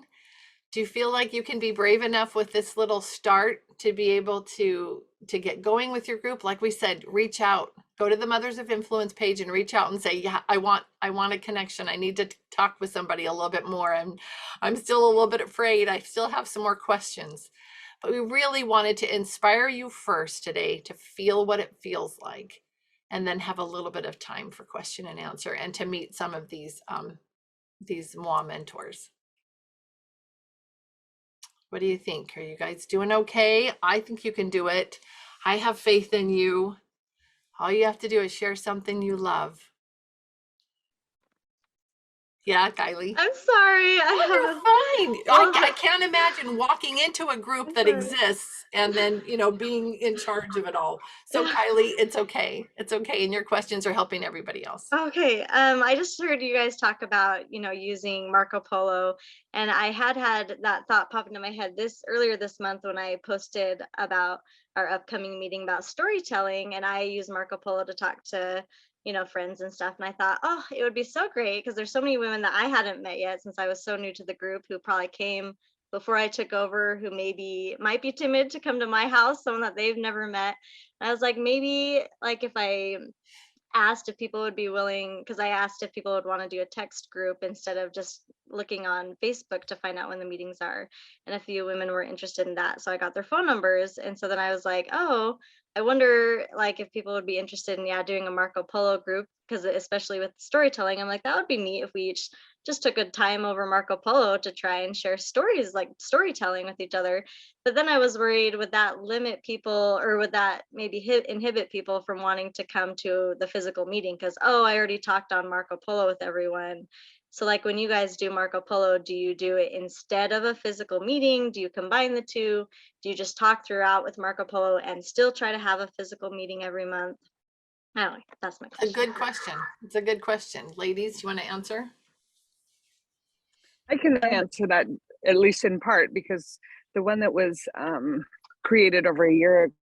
Do you feel like you can be brave enough with this little start to be able to get going with your group? Like we said, reach out, go to the Mothers of Influence page and reach out and say, yeah, I want a connection. I need to talk with somebody a little bit more. I'm still a little bit afraid. I still have some more questions. But we really wanted to inspire you first today to feel what it feels like, and then have a little bit of time for question and answer and to meet some of these MWA mentors. What do you think? Are you guys doing okay? I think you can do it. I have faith in you. All you have to do is share something you love. Yeah, Kylie. I'm sorry. You're fine. I can't imagine walking into a group that exists and then, being in charge of it all. So Kylie, it's okay. It's okay. And your questions are helping everybody else. Okay. I just heard you guys talk about, using Marco Polo, and I had that thought pop into my head earlier this month when I posted about our upcoming meeting about storytelling, and I use Marco Polo to talk to friends and stuff. And I thought, it would be so great because there's so many women that I hadn't met yet since I was so new to the group, who probably came before I took over who maybe might be timid to come to my house, someone that they've never met. And I was like, maybe like if I asked if people would be willing, because I asked if people would want to do a text group instead of just looking on Facebook to find out when the meetings are. And a few women were interested in that. So I got their phone numbers. And so then I was like, oh, I wonder like if people would be interested in doing a Marco Polo group, because especially with storytelling, I'm like, that would be neat if we each just took a time over Marco Polo to try and share stories, like storytelling with each other. But then I was worried, would that limit people, or would that maybe inhibit people from wanting to come to the physical meeting? Because, oh, I already talked on Marco Polo with everyone. So like when you guys do Marco Polo, do you do it instead of a physical meeting? Do you combine the two? Do you just talk throughout with Marco Polo and still try to have a physical meeting every month? I don't know. That's my question. A good question. It's a good question. Ladies, you want to answer? I can answer that at least in part, because the one that was created over a year ago,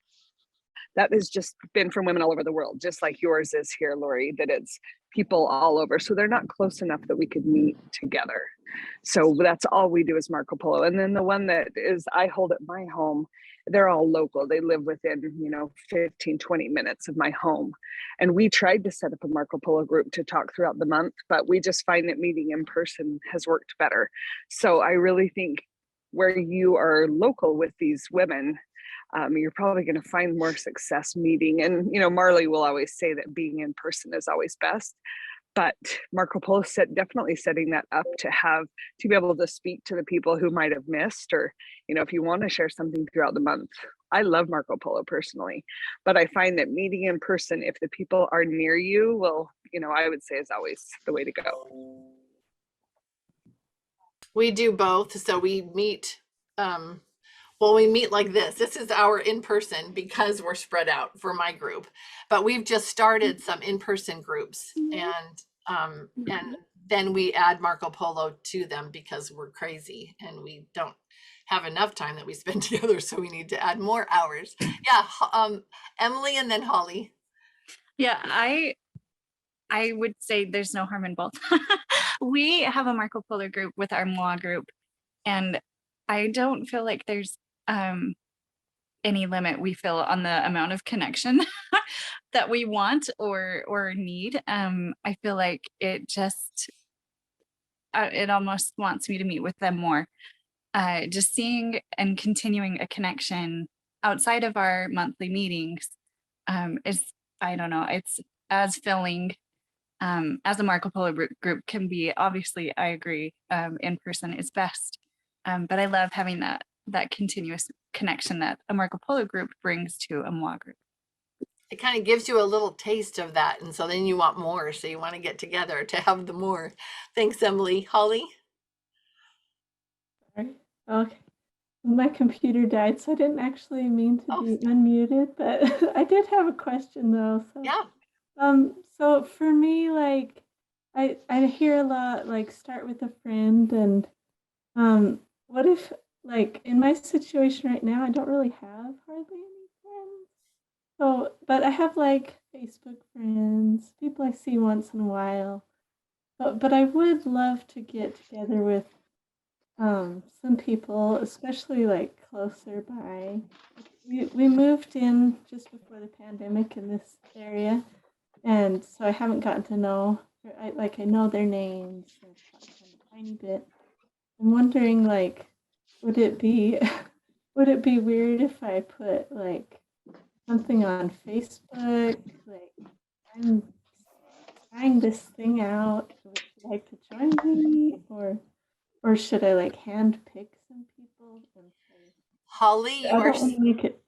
that has just been from women all over the world, just like yours is here, Lori, that it's people all over. So they're not close enough that we could meet together. So that's all we do is Marco Polo. And then the one that is I hold at my home, they're all local. They live within, 15, 20 minutes of my home. And we tried to set up a Marco Polo group to talk throughout the month, but we just find that meeting in person has worked better. So I really think where you are local with these women, you're probably going to find more success meeting. And, Marley will always say that being in person is always best. But Marco Polo definitely setting that up to be able to speak to the people who might have missed, or, if you want to share something throughout the month. I love Marco Polo personally, but I find that meeting in person, if the people are near you, I would say is always the way to go. We do both. So we meet, we meet like this. This is our in-person because we're spread out for my group, but we've just started some in-person groups, and then we add Marco Polo to them because we're crazy and we don't have enough time that we spend together. So we need to add more hours. Yeah. Emily and then Holly. Yeah, I would say there's no harm in both. We have a Marco Polo group with our MOA group, and I don't feel like there's any limit we feel on the amount of connection that we want or need. I feel like it just it almost wants me to meet with them more. Just seeing and continuing a connection outside of our monthly meetings is, I don't know, it's as filling as a Marco Polo group can be. Obviously, I agree, in person is best. But I love having that continuous connection that a Marco Polo group brings to a MOA group. It kind of gives you a little taste of that. And so then you want more. So you want to get together to have the more. Thanks, Emily. Holly? Okay. My computer died, so I didn't actually mean to be unmuted, but I did have a question though. So, yeah. So for me, like, I hear a lot, like, start with a friend, and what if, like, in my situation right now, I don't really have hardly any friends. So, but I have like Facebook friends, people I see once in a while. But I would love to get together with some people, especially like closer by. We moved in just before the pandemic in this area, and so I haven't gotten to know. I know their names, and I've talked to them a tiny bit. I'm wondering, like, would it be weird if I put like something on Facebook, like, I'm trying this thing out, would you like to join me, or should I like hand pick some people and say, Holly, I don't want to make it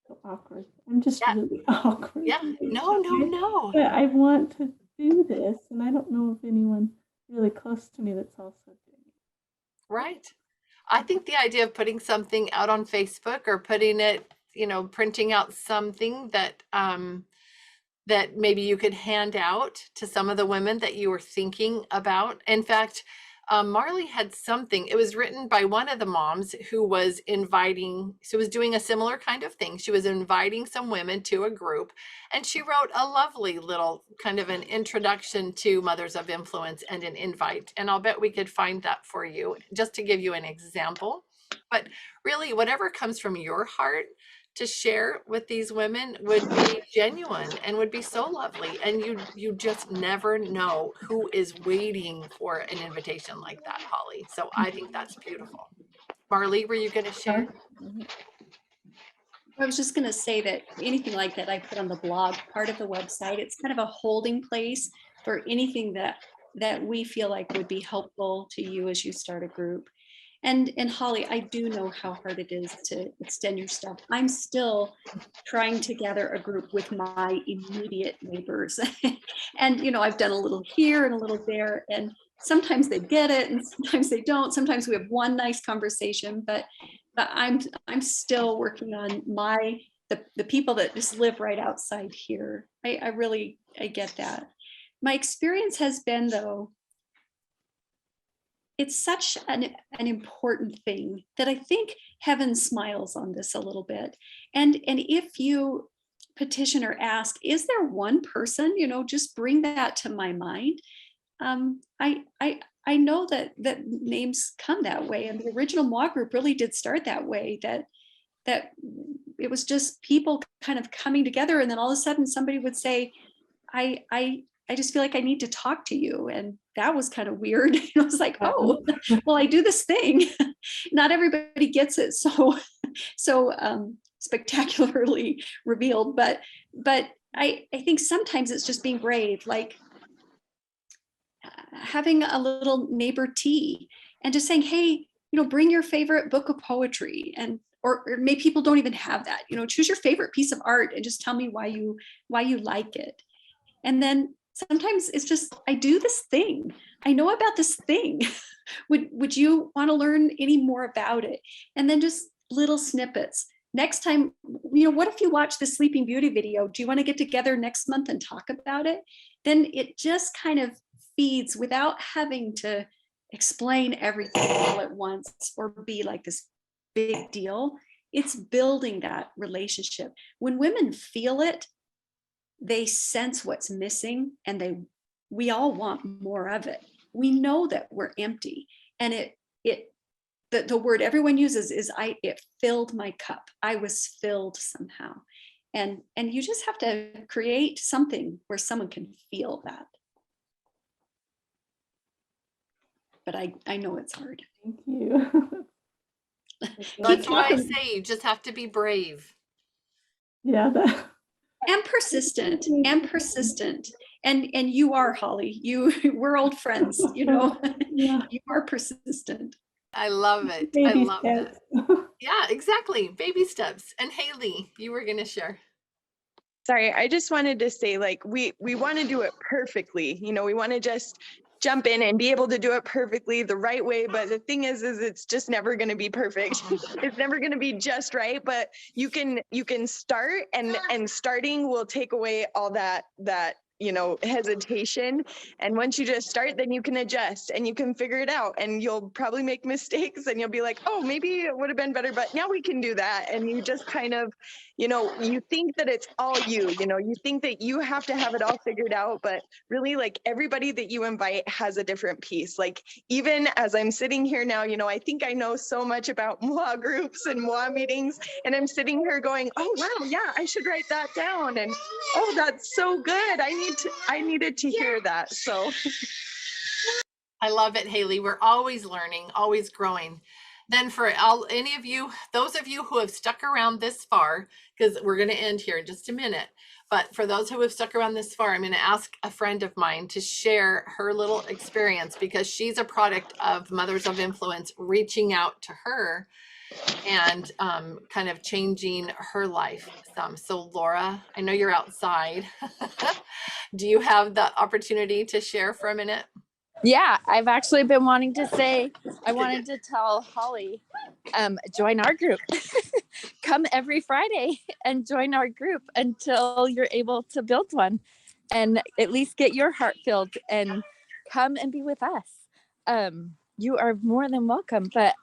so awkward. I'm just really awkward. Yeah, no. But I want to do this, and I don't know of anyone really close to me that's also doing it. Right. I think the idea of putting something out on Facebook or putting it, printing out something that that maybe you could hand out to some of the women that you were thinking about. In fact, Marley had something, it was written by one of the moms who was doing a similar kind of thing. She was inviting some women to a group, and she wrote a lovely little kind of an introduction to Mothers of Influence and an invite. And I'll bet we could find that for you, just to give you an example. But really, whatever comes from your heart to share with these women would be genuine and would be so lovely. And you just never know who is waiting for an invitation like that, Holly. So I think that's beautiful. Marley, were you going to share? I was just going to say that anything like that I put on the blog part of the website, it's kind of a holding place for anything that we feel like would be helpful to you as you start a group. And Holly, I do know how hard it is to extend your stuff. I'm still trying to gather a group with my immediate neighbors. And, you know, I've done a little here and a little there, and sometimes they get it and sometimes they don't. Sometimes we have one nice conversation, but I'm still working on the people that just live right outside here. I get that. My experience has been, though, it's such an important thing that I think heaven smiles on this a little bit. And if you petition or ask, is there one person, you know, just bring that to my mind. I know that names come that way, and the original MWA group really did start that way. That it was just people kind of coming together, and then all of a sudden somebody would say, I just feel like I need to talk to you. And that was kind of weird. I was like, oh, well, I do this thing. Not everybody gets it so spectacularly revealed, but I think sometimes it's just being brave, like having a little neighbor tea and just saying, hey, you know, bring your favorite book of poetry, and or maybe people don't even have that, you know, choose your favorite piece of art and just tell me why you like it. And then sometimes it's just, I do this thing. I know about this thing. Would you want to learn any more about it? And then just little snippets. Next time, you know, what if you watch the Sleeping Beauty video? Do you want to get together next month and talk about it? Then it just kind of feeds without having to explain everything all at once or be like this big deal. It's building that relationship. When women feel it, they sense what's missing, and we all want more of it. We know that we're empty, and the word everyone uses is it filled my cup. I was filled somehow. And you just have to create something where someone can feel that. But I know it's hard. Thank you. That's why I say you just have to be brave. Yeah. And persistent. And you are, Holly. We're old friends, you know. Yeah. You are persistent. I love it. I love it. Yeah, exactly. Baby steps. And Haley, you were going to share. Sorry, I just wanted to say, like, we want to do it perfectly. You know, we want to just jump in and be able to do it perfectly the right way. But the thing is it's just never going to be perfect. It's never going to be just right. But you can start, and starting will take away all that you know, hesitation. And once you just start, then you can adjust and you can figure it out, and you'll probably make mistakes and you'll be like, oh, maybe it would have been better, but now we can do that. And you just kind of, you know, you think that it's all you know, you think that you have to have it all figured out, but really, like, everybody that you invite has a different piece. Like, even as I'm sitting here now, you know, I think I know so much about MWA groups and MWA meetings, and I'm sitting here going, oh, wow, yeah, I should write that down. And oh, that's so good. I needed to hear that. So I love it, Haley. We're always learning, always growing. Then for any of you, those of you who have stuck around this far, because we're going to end here in just a minute, but for those who have stuck around this far, I'm going to ask a friend of mine to share her little experience, because she's a product of Mothers of Influence reaching out to her and kind of changing her life some. So Laura, I know you're outside. Do you have the opportunity to share for a minute? Yeah, I've actually been wanting to say, I wanted to tell Holly, join our group. Come every Friday and join our group until you're able to build one, and at least get your heart filled, and come and be with us. You are more than welcome. But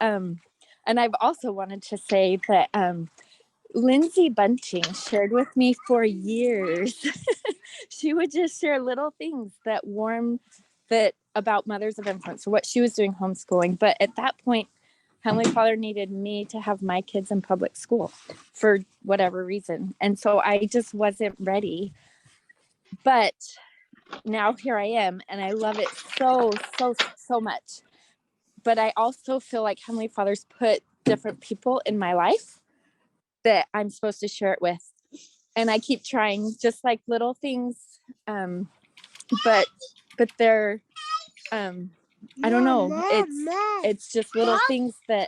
and I've also wanted to say that Lindsay Bunting shared with me for years. She would just share little things that warmed that about Mothers of Influence, or what she was doing homeschooling. But at that point, Heavenly Father needed me to have my kids in public school for whatever reason. And so I just wasn't ready. But now here I am, and I love it so, so, so much. But I also feel like Heavenly Father's put different people in my life that I'm supposed to share it with. And I keep trying, just like little things. But they're, I don't know. It's just little things that,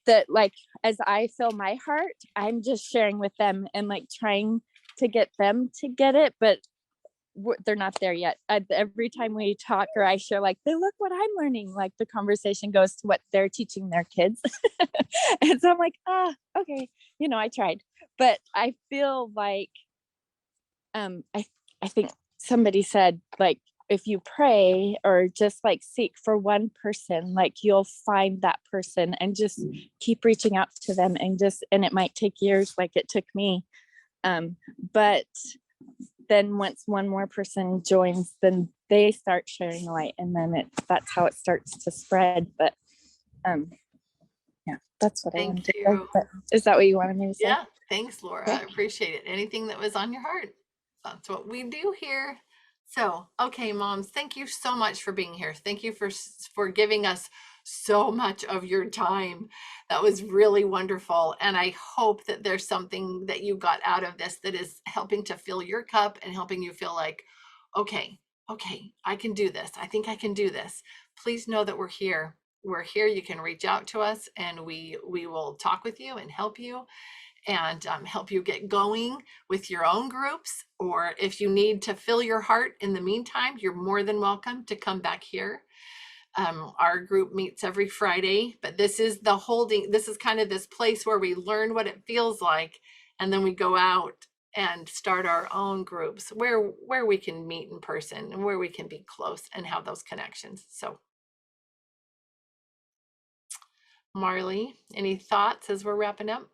that like, as I feel my heart, I'm just sharing with them and like trying to get them to get it, but they're not there yet. Every time we talk or I share, like, they look what I'm learning, like the conversation goes to what they're teaching their kids. And so I'm like, okay, I tried, but I feel like, I think somebody said, like, if you pray or just like seek for one person, like you'll find that person and just keep reaching out to them and it might take years like it took me. But then once one more person joins, then they start sharing the light, and then that's how it starts to spread. But yeah, that's what I wanted to say. But is that what you wanted me to say? Yeah, thanks, Laura. I appreciate it. Anything that was on your heart. That's what we do here. So, okay, moms, thank you so much for being here. Thank you for giving us so much of your time. That was really wonderful. And I hope that there's something that you got out of this that is helping to fill your cup and helping you feel like, okay, I can do this. I think I can do this. Please know that we're here. We're here. You can reach out to us and we will talk with you and help you. And help you get going with your own groups. Or if you need to fill your heart in the meantime, you're more than welcome to come back here. Our group meets every Friday, but this is kind of this place where we learn what it feels like, and then we go out and start our own groups where we can meet in person and where we can be close and have those connections. So, Marley, any thoughts as we're wrapping up?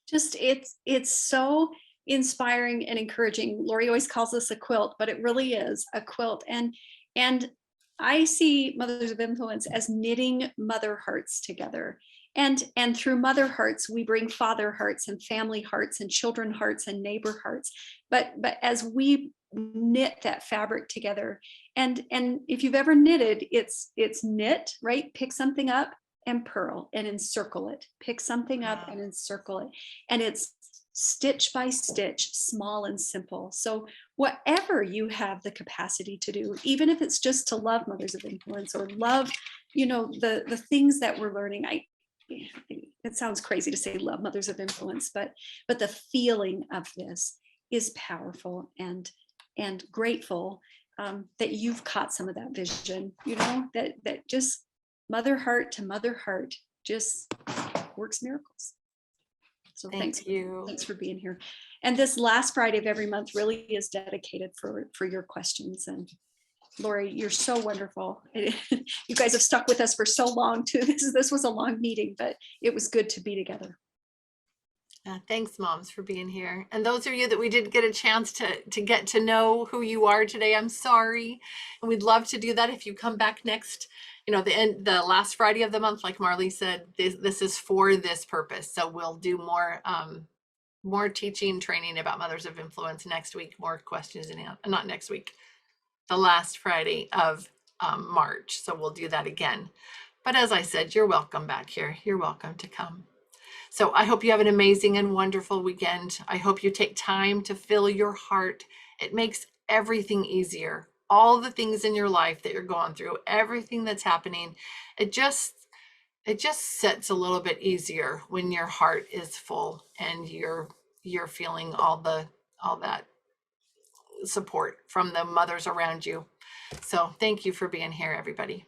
Just it's so inspiring and encouraging. Lori always calls this a quilt, but it really is a quilt. And I see Mothers of Influence as knitting mother hearts together. And through mother hearts, we bring father hearts and family hearts and children hearts and neighbor hearts. But as we knit that fabric together, and if you've ever knitted, it's knit, right? Pick something up and purl and encircle it, pick something up and encircle it. And it's stitch by stitch, small and simple. So whatever you have the capacity to do, even if it's just to love Mothers of Influence or love, the things that we're learning. It sounds crazy to say love Mothers of Influence, but the feeling of this is powerful and grateful that you've caught some of that vision, that just mother heart to mother heart just works miracles. So thanks for being here. And this last Friday of every month really is dedicated for your questions. And Lori, you're so wonderful. You guys have stuck with us for so long too. This was a long meeting, but it was good to be together. Thanks, moms, for being here. And those of you that we didn't get a chance to get to know who you are today, I'm sorry. And we'd love to do that if you come back next, the last Friday of the month, like Marley said, this is for this purpose. So we'll do more teaching, training about Mothers of Influence next week, more questions and not next week, the last Friday of March. So we'll do that again. But as I said, you're welcome back here. You're welcome to come. So I hope you have an amazing and wonderful weekend. I hope you take time to fill your heart. It makes everything easier. All the things in your life that you're going through, everything that's happening, it just sets a little bit easier when your heart is full and you're feeling all that support from the mothers around you. So thank you for being here, everybody.